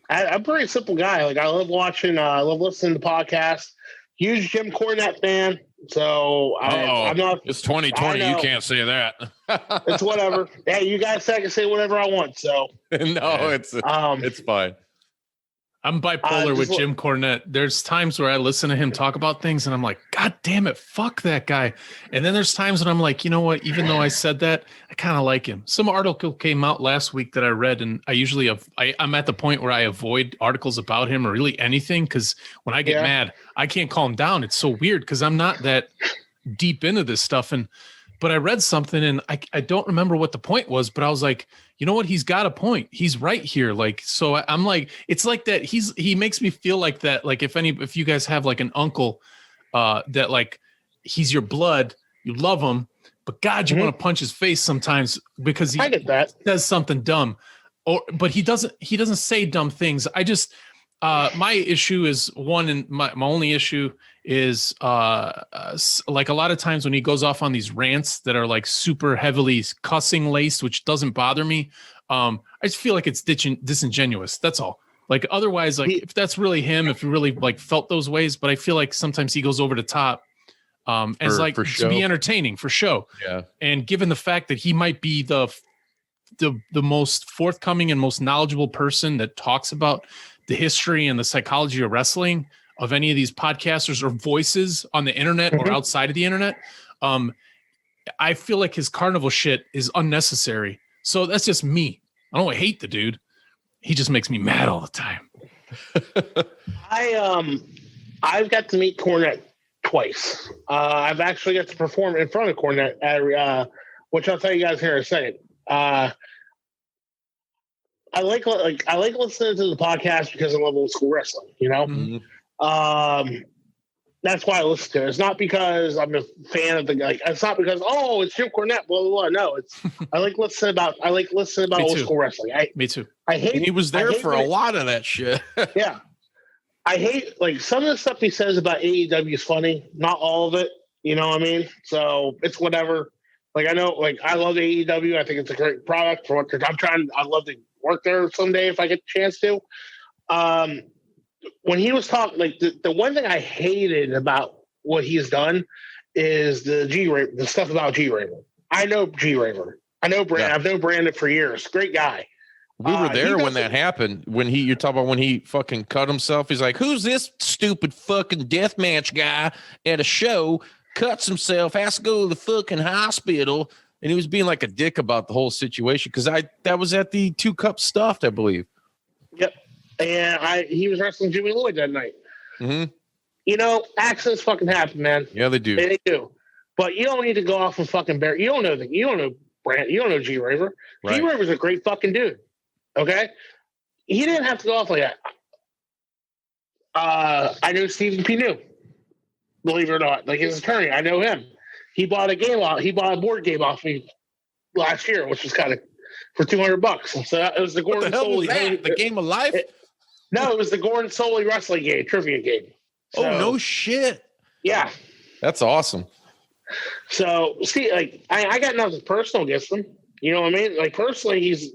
I'm a pretty simple guy. Like I love watching. I love listening to podcasts. Huge Jim Cornette fan. So I'm not. It's 2020. You can't say that. It's whatever. Hey, you guys say I can say whatever I want. So no, it's fine. I'm bipolar with Jim Cornette. There's times where I listen to him talk about things and I'm like, God damn it, fuck that guy. And then there's times when I'm like, you know what? Even though I said that, I kind of like him. Some article came out last week that I read, and I usually I'm at the point where I avoid articles about him or really anything, because when I get mad, I can't calm down. It's so weird because I'm not that deep into this stuff. But I read something and I don't remember what the point was, but I was like, you know what? He's got a point. He's right here. Like, so I'm like, it's like that. He makes me feel like that. Like if you guys have like an uncle that like, he's your blood, you love him, but God, you want to punch his face sometimes because he says something dumb, but he doesn't say dumb things. I just, my issue is one, and my only issue is like a lot of times when he goes off on these rants that are like super heavily cussing laced, which doesn't bother me. I just feel like it's disingenuous. That's all. Like otherwise, like if that's really him, if he really like felt those ways, but I feel like sometimes he goes over the top as like to be entertaining for show. Yeah. And given the fact that he might be the most forthcoming and most knowledgeable person that talks about the history and the psychology of wrestling of any of these podcasters or voices on the internet or outside of the internet, I feel like his carnival shit is unnecessary. So that's just me. I don't hate the dude. He just makes me mad all the time. I've got to meet Cornette twice. I've actually got to perform in front of Cornette at which I'll tell you guys here in a second. I like listening to the podcast because I love old school wrestling, you know? Mm-hmm. That's why I listen to it. It's not because I'm a fan of it's not because, it's Jim Cornette, blah, blah, blah. No, I like listening about old school wrestling. Me too. He was there for a lot of that shit. Yeah. I hate some of the stuff he says about AEW is funny. Not all of it. You know what I mean? So it's whatever. I know, I love AEW. I think it's a great product for what I'd love to work there someday if I get the chance to. When he was talking, the one thing I hated about what he's done is the stuff about G-Raver. I know G-Raver. I know Brandon. Yeah. I've known Brandon for years. Great guy. We were there when that happened. You're talking about when he fucking cut himself. He's like, who's this stupid fucking deathmatch guy at a show? Cuts himself, has to go to the fucking hospital. And he was being like a dick about the whole situation because that was at the 2 Cup Stuffed, I believe. Yep. And he was wrestling Jimmy Lloyd that night. Mm-hmm. You know, accidents fucking happen, man. Yeah, they do. They do. But you don't need to go off and fucking bury. You don't know Brand. You don't know G-Raver. Right. G-Raver's a great fucking dude. Okay? He didn't have to go off like that. I know Stephen P. New. Believe it or not. His attorney. I know him. He bought a board game off me last year, which was kind of for $200. So it was the Gordon Soley. The Game of Life? No, it was the Gordon Soley wrestling game, trivia game. So, no shit. Yeah. That's awesome. So see, I got nothing personal against him. You know what I mean? Personally, he's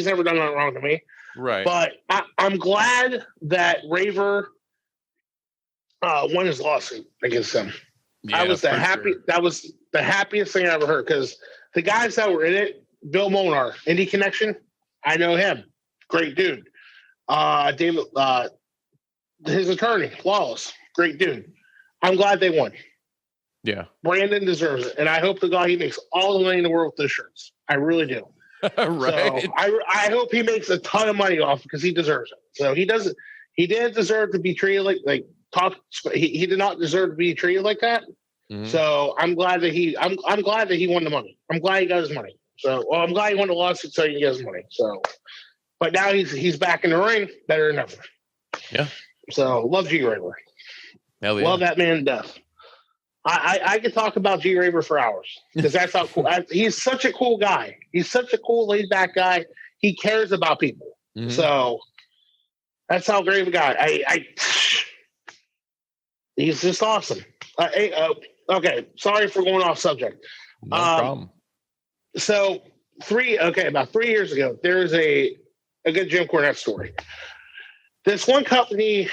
never done nothing wrong to me. Right. But I'm glad that Raver won his lawsuit against him. Yeah, that was the happiest thing I ever heard because the guys that were in it, Bill Molnar, Indie Connection, I know him. Great dude. David, his attorney, Flawless, great dude. I'm glad they won. Yeah. Brandon deserves it. And I hope to God he makes all the money in the world with those shirts. I really do. Right. So I hope he makes a ton of money off because he deserves it. So he didn't deserve to be treated he did not deserve to be treated like that. Mm-hmm. So I'm glad that I'm glad that he won the money. I'm glad he got his money. So I'm glad he won the lawsuit so he can get his money. So but now he's back in the ring better than ever. Yeah. So love G Raver. Hell yeah. Love that man to death. I could talk about G Raver for hours because that's how cool. He's such a cool guy. He's such a cool, laid back guy. He cares about people. Mm-hmm. So that's how great of a guy. He's just awesome. Okay, sorry for going off subject. No problem. So about 3 years ago, there's a good Jim Cornette story. This one company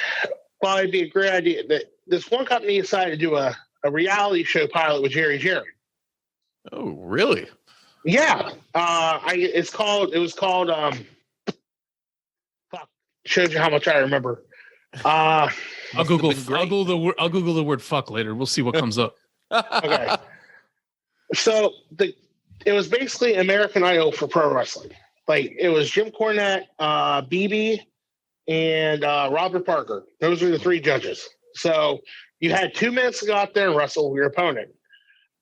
probably be a great idea. That this one company decided to do a reality show pilot with Jerry Jarrett. Oh, really? Yeah. It was called fuck. Shows you how much I remember. I'll Google the word fuck later. We'll see what comes up. Okay. So it was basically American Idol for pro wrestling. Like it was Jim Cornette, BB, and Robert Parker. Those were the three judges. So you had 2 minutes to go out there and wrestle with your opponent.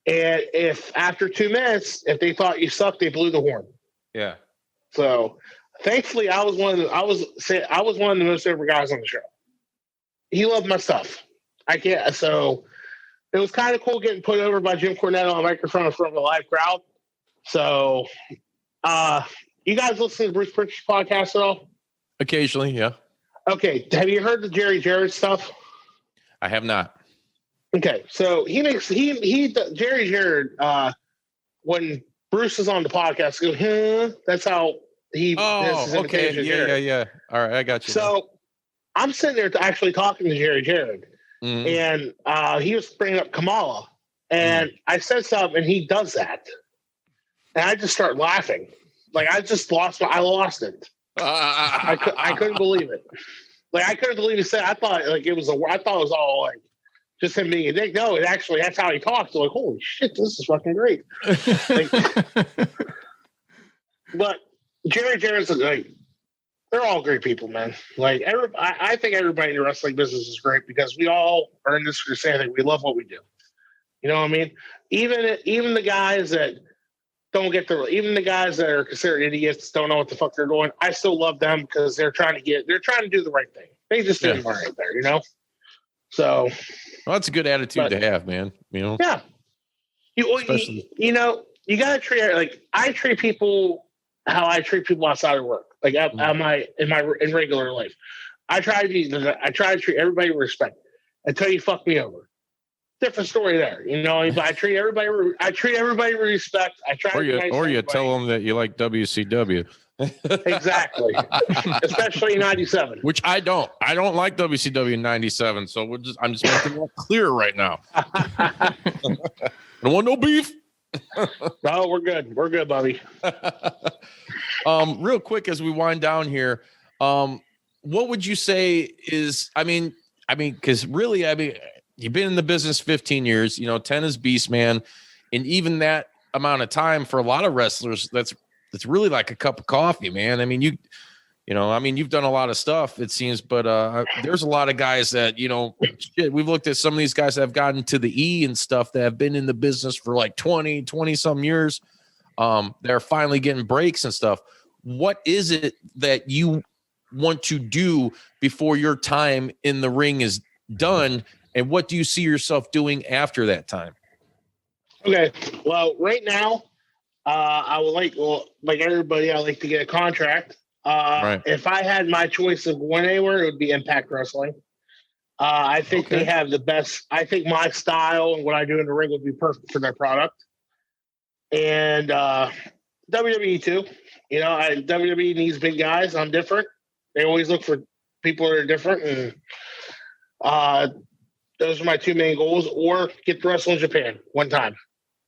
And if after 2 minutes, if they thought you sucked, they blew the horn. Yeah. So thankfully, I was one of the most over guys on the show. He loved my stuff. So it was kind of cool getting put over by Jim Cornette on a microphone in front of a live crowd. So you guys listen to Bruce Pritchard's podcast at all? Occasionally, yeah. Okay. Have you heard the Jerry Jarrett stuff? I have not. Okay, so Jerry Jarrett, when Bruce is on the podcast, goes, huh? That's how he. Oh, okay, yeah. All right, I got you. So I'm sitting there actually talking to Jerry Jarrett, and he was bringing up Kamala, and I said something, and he does that, and I just start laughing, like I lost it. I couldn't believe it. Like I couldn't believe he said. I thought it was all like just him being a dick. No, that's how he talks. So like, holy shit, this is fucking great. But Jerry Jarrett's they're all great people, man. Like I think everybody in the wrestling business is great because we all are in this for the same thing. We love what we do. You know what I mean? Even the guys that even the guys that are considered idiots, don't know what the fuck they're doing. I still love them because they're trying to do the right thing. They just didn't learn it there, you know? So. Well, that's a good attitude to have, man. You know? Yeah. You got to treat it I treat people how I treat people outside of work, like in regular life. I try to treat everybody with respect until you fuck me over. Different story there, you know. But I treat everybody with respect. I try. Or you tell them that you like WCW. Exactly, especially in '97. Which I don't. I don't like WCW in '97. So I'm just making that clear right now. I don't want no beef. No, we're good. We're good, Bobby. Real quick as we wind down here, what would you say is? I mean, because really, you've been in the business 15 years, 10 is beast, man. And even that amount of time for a lot of wrestlers, that's really like a cup of coffee, man. I mean, you've done a lot of stuff, it seems, but there's a lot of guys that, we've looked at some of these guys that have gotten to the E and stuff that have been in the business for like 20 some years. They're finally getting breaks and stuff. What is it that you want to do before your time in the ring is done? And what do you see yourself doing after that time? Okay. Well, right now, I would like everybody, I like to get a contract. Right. If I had my choice of going anywhere, it would be Impact Wrestling. I think they have the best. I think my style and what I do in the ring would be perfect for their product. And WWE too. WWE needs big guys. I'm different. They always look for people that are different. And those are my two main goals, or get to wrestle in Japan one time.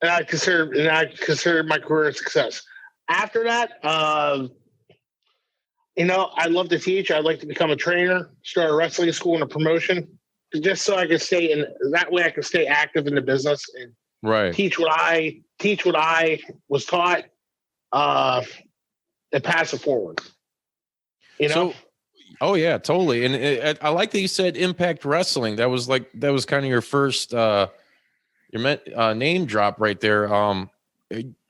and I consider my career a success. After that, I'd love to teach. I'd like to become a trainer, start a wrestling school and a promotion, just so I can stay in. That way, I can stay active in the business and teach what I was taught, and pass it forward. So, oh yeah, totally. And I like that you said Impact Wrestling. That was kind of your first name drop right there.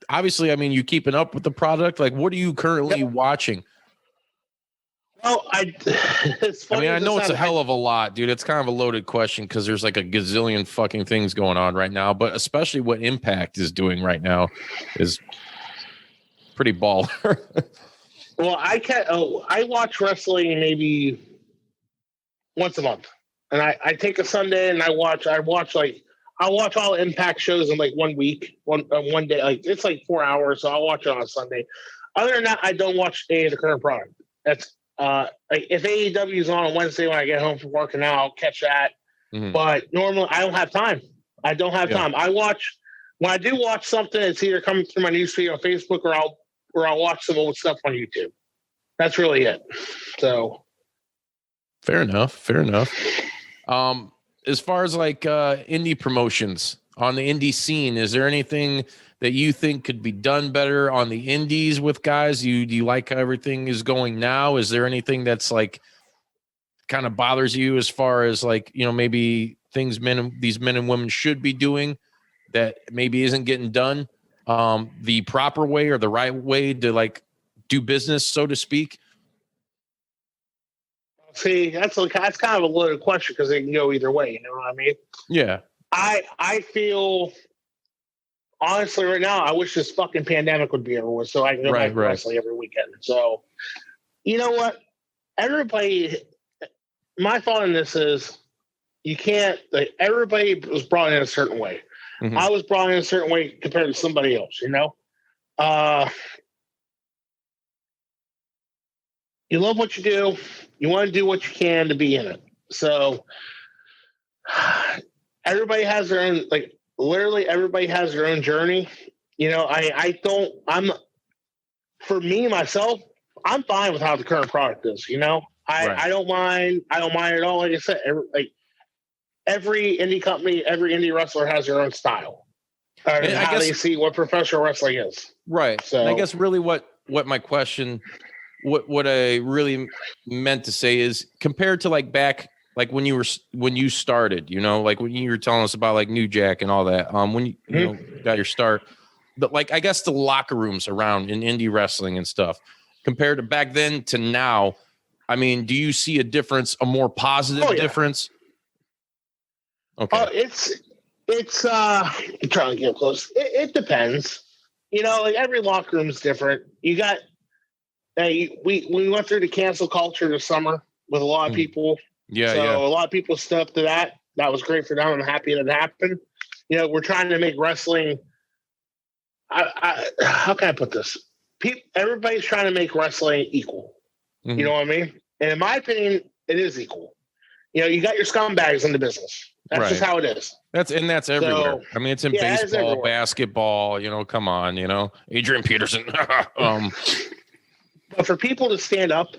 Obviously, I mean, you keeping up with the product. Like, what are you currently watching? Well, I know it's a hell of a lot, dude. It's kind of a loaded question because there's like a gazillion fucking things going on right now, but especially what Impact is doing right now is pretty baller. Well, I watch wrestling maybe once a month, and I take a Sunday and I watch all Impact shows in like 1 week, one day. Like it's like 4 hours, so I'll watch it on a Sunday. Other than that, I don't watch any of the current product. That's like if AEW is on Wednesday when I get home from working out, I'll catch that. Mm-hmm. But normally, I don't have time. I don't have time. When I do watch something, it's either coming through my newsfeed on Facebook or I'll watch some old stuff on YouTube. That's really it. So, fair enough. As far as like indie promotions on the indie scene, is there anything that you think could be done better on the indies with guys? Do you like how everything is going now? Is there anything that's like kind of bothers you as far as like, maybe things these men and women should be doing that maybe isn't getting done the proper way or the right way to like do business, so to speak? See, that's kind of a loaded question because it can go either way. You know what I mean? Yeah. I feel honestly right now, I wish this fucking pandemic would be over with so I can go back to wrestling every weekend. So, you know what? My thought on this is you can't, like, everybody was brought in a certain way. Mm-hmm. I was brought in a certain way compared to somebody else, you love what you do. You want to do what you can to be in it. So everybody has their own, like, literally everybody has their own journey. For me, myself, I'm fine with how the current product is, I don't mind at all. Like I said, every indie company, every indie wrestler has their own style. How they see what professional wrestling is. Right. So and I guess really what my question, what I really meant to say is compared to like back, like when you started, like when you were telling us about like New Jack and all that, when you got your start, but like, I guess the locker rooms around in indie wrestling and stuff compared to back then to now, I mean, do you see a difference, a more positive difference? Okay. It's I'm trying to get close. It depends. Like every locker room is different. You got, we went through the cancel culture this summer with a lot of people. Yeah. So a lot of people stood up to that. That was great for them. I'm happy that it happened. We're trying to make wrestling. How can I put this? Everybody's trying to make wrestling equal. Mm-hmm. You know what I mean? And in my opinion, it is equal. You got your scumbags in the business. That's just how it is. That's everywhere. So, I mean, it's in baseball, basketball, come on, Adrian Peterson. But for people to stand up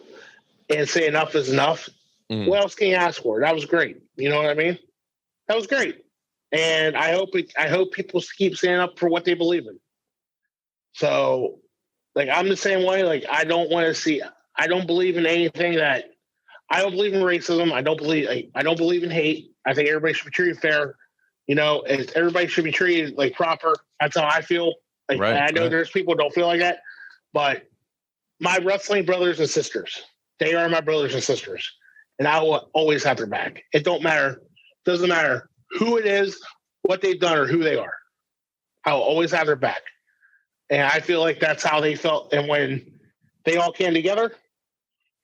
and say enough is enough, what else can you ask for? That was great. You know what I mean? That was great. And I hope people keep standing up for what they believe in. So, like, I'm the same way. Like, I don't believe in anything that, I don't believe in racism. I don't believe in hate. I think everybody should be treated fair. Everybody should be treated like proper. That's how I feel. Like, I know there's people who don't feel like that, but my wrestling brothers and sisters, they are my brothers and sisters, and I will always have their back. It don't matter. Doesn't matter who it is, what they've done, or who they are. I will always have their back. And I feel like that's how they felt. And when they all came together,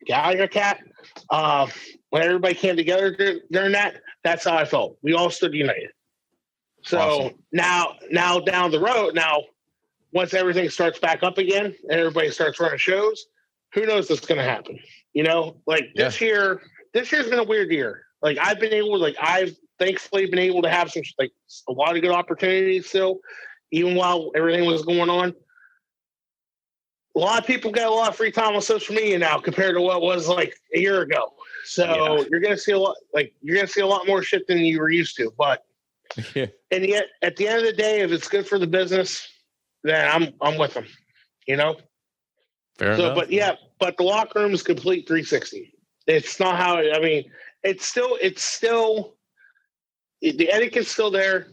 Gallagher Cat, when everybody came together during that, that's how I felt. We all stood united. So awesome. Now down the road, once everything starts back up again and everybody starts running shows, who knows what's going to happen? This year's been a weird year. Like I've thankfully been able to have a lot of good opportunities still. even while everything was going on. A lot of people got a lot of free time on social media now compared to what was like a year ago. So you're gonna see a lot more shit than you were used to. But and yet at the end of the day, if it's good for the business, then I'm with them. You know. Fair enough. But the locker room is complete 360. It's not how. I mean, it's still the etiquette's still there.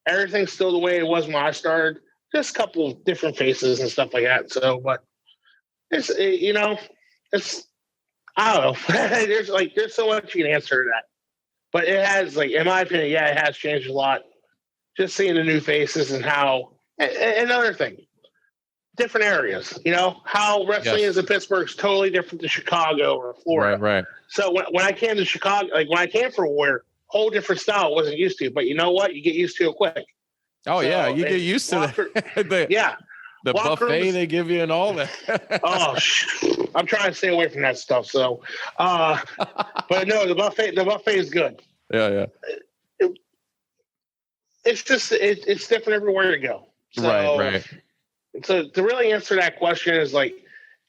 Everything's still the way it was when I started. Just a couple of different faces and stuff like that. So, but it's I don't know. there's so much you can answer to that. But it has, like, in my opinion, it has changed a lot. Just seeing the new faces and how. And another thing, different areas. You know how wrestling is in Pittsburgh is totally different than Chicago or Florida. Right. So when I came to Chicago, like when I came for Warrior, whole different style I wasn't used to. But you know what? You get used to it quick. Oh, so, you get used to that. The buffet they give you and all that. I'm trying to stay away from that stuff. So, but no, the buffet is good. Yeah. It's just it's different everywhere you go. So, right. So to really answer that question is like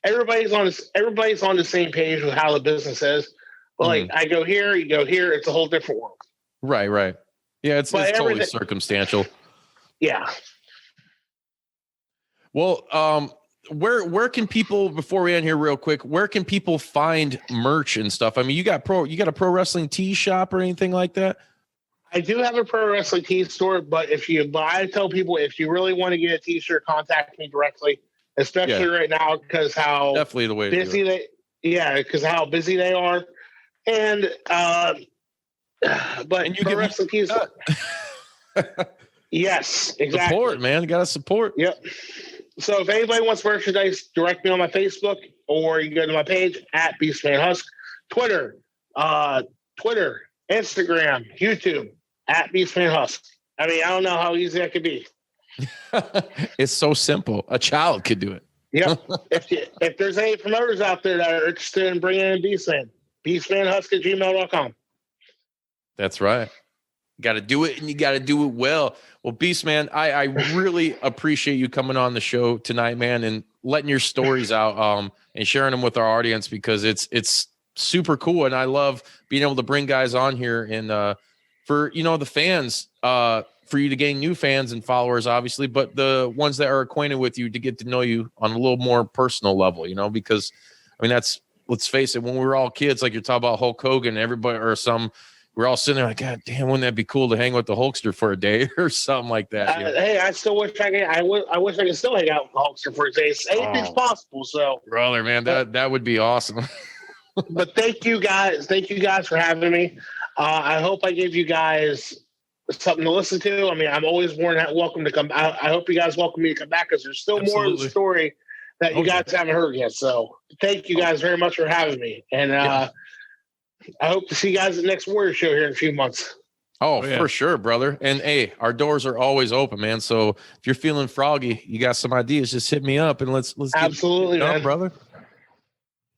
everybody's on the same page with how the business is. But like I go here, you go here, it's a whole different world. Right. Yeah, it's totally circumstantial. Yeah. Well, where can people, before we end here real quick, where can people find merch and stuff? I mean, you got a pro wrestling tee shop or anything like that? I do have a pro wrestling tee store, but I tell people if you really want to get a t-shirt, contact me directly, especially right now because how definitely the way busy because how busy they are. And but and you pro get wrestling tees. Yes, exactly. Support, man. You gotta support. Yep. So if anybody wants merchandise, direct me on my Facebook or you can go to my page at Beastman Husk, Twitter, Instagram, YouTube at Beastman Husk. I mean, I don't know how easy that could be. It's so simple. A child could do it. Yep. If there's any promoters out there that are interested in bringing in Beastman, beastmanhusk@gmail.com. That's right. You got to do it, and you got to do it well. Well, Beastman, I really appreciate you coming on the show tonight, man, and letting your stories out and sharing them with our audience because it's super cool, and I love being able to bring guys on here and for the fans, for you to gain new fans and followers, obviously, but the ones that are acquainted with you to get to know you on a little more personal level, because I mean let's face it, when we were all kids, like you're talking about Hulk Hogan, everybody or we're all sitting there like, God damn, wouldn't that be cool to hang with the Hulkster for a day or something like that? Hey, I still wish I wish I could still hang out with the Hulkster for a day. Anything's possible. So, brother, man, that would be awesome. But thank you guys for having me. I hope I gave you guys something to listen to. I mean, I'm always more than welcome to come. I hope you guys welcome me to come back because there's still more of the story that you guys haven't heard yet. So, thank you guys very much for having me, and I hope to see you guys at the next Warrior show here in a few months. Oh, for sure, brother. And hey, our doors are always open, man. So if you're feeling froggy, you got some ideas, just hit me up and let's absolutely, get it man, brother.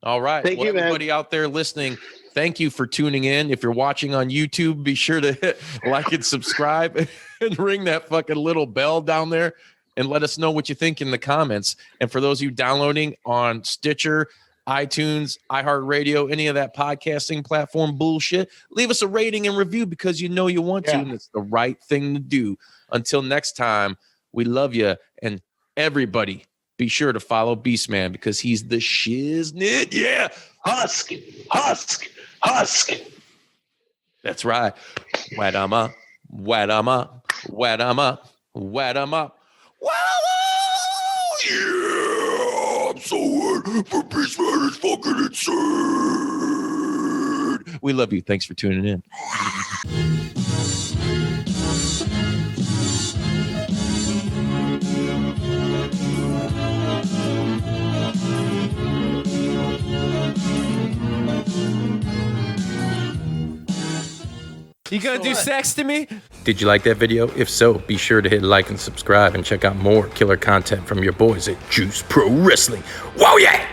All right. Thank you, everybody out there listening, thank you for tuning in. If you're watching on YouTube, be sure to hit like and subscribe and ring that fucking little bell down there and let us know what you think in the comments. And for those of you downloading on Stitcher, iTunes, iHeartRadio, any of that podcasting platform bullshit, leave us a rating and review because you want to, and it's the right thing to do. Until next time, we love you, and everybody be sure to follow Beastman because he's the shiznit. Yeah. Husk. That's right. Wet 'em up. Yeah. I'm so hurt for Beastman is fucking insane. We love you. Thanks for tuning in. You gonna do sex to me? Did you like that video? If so, be sure to hit like and subscribe and check out more killer content from your boys at Juice Pro Wrestling. Whoa, yeah!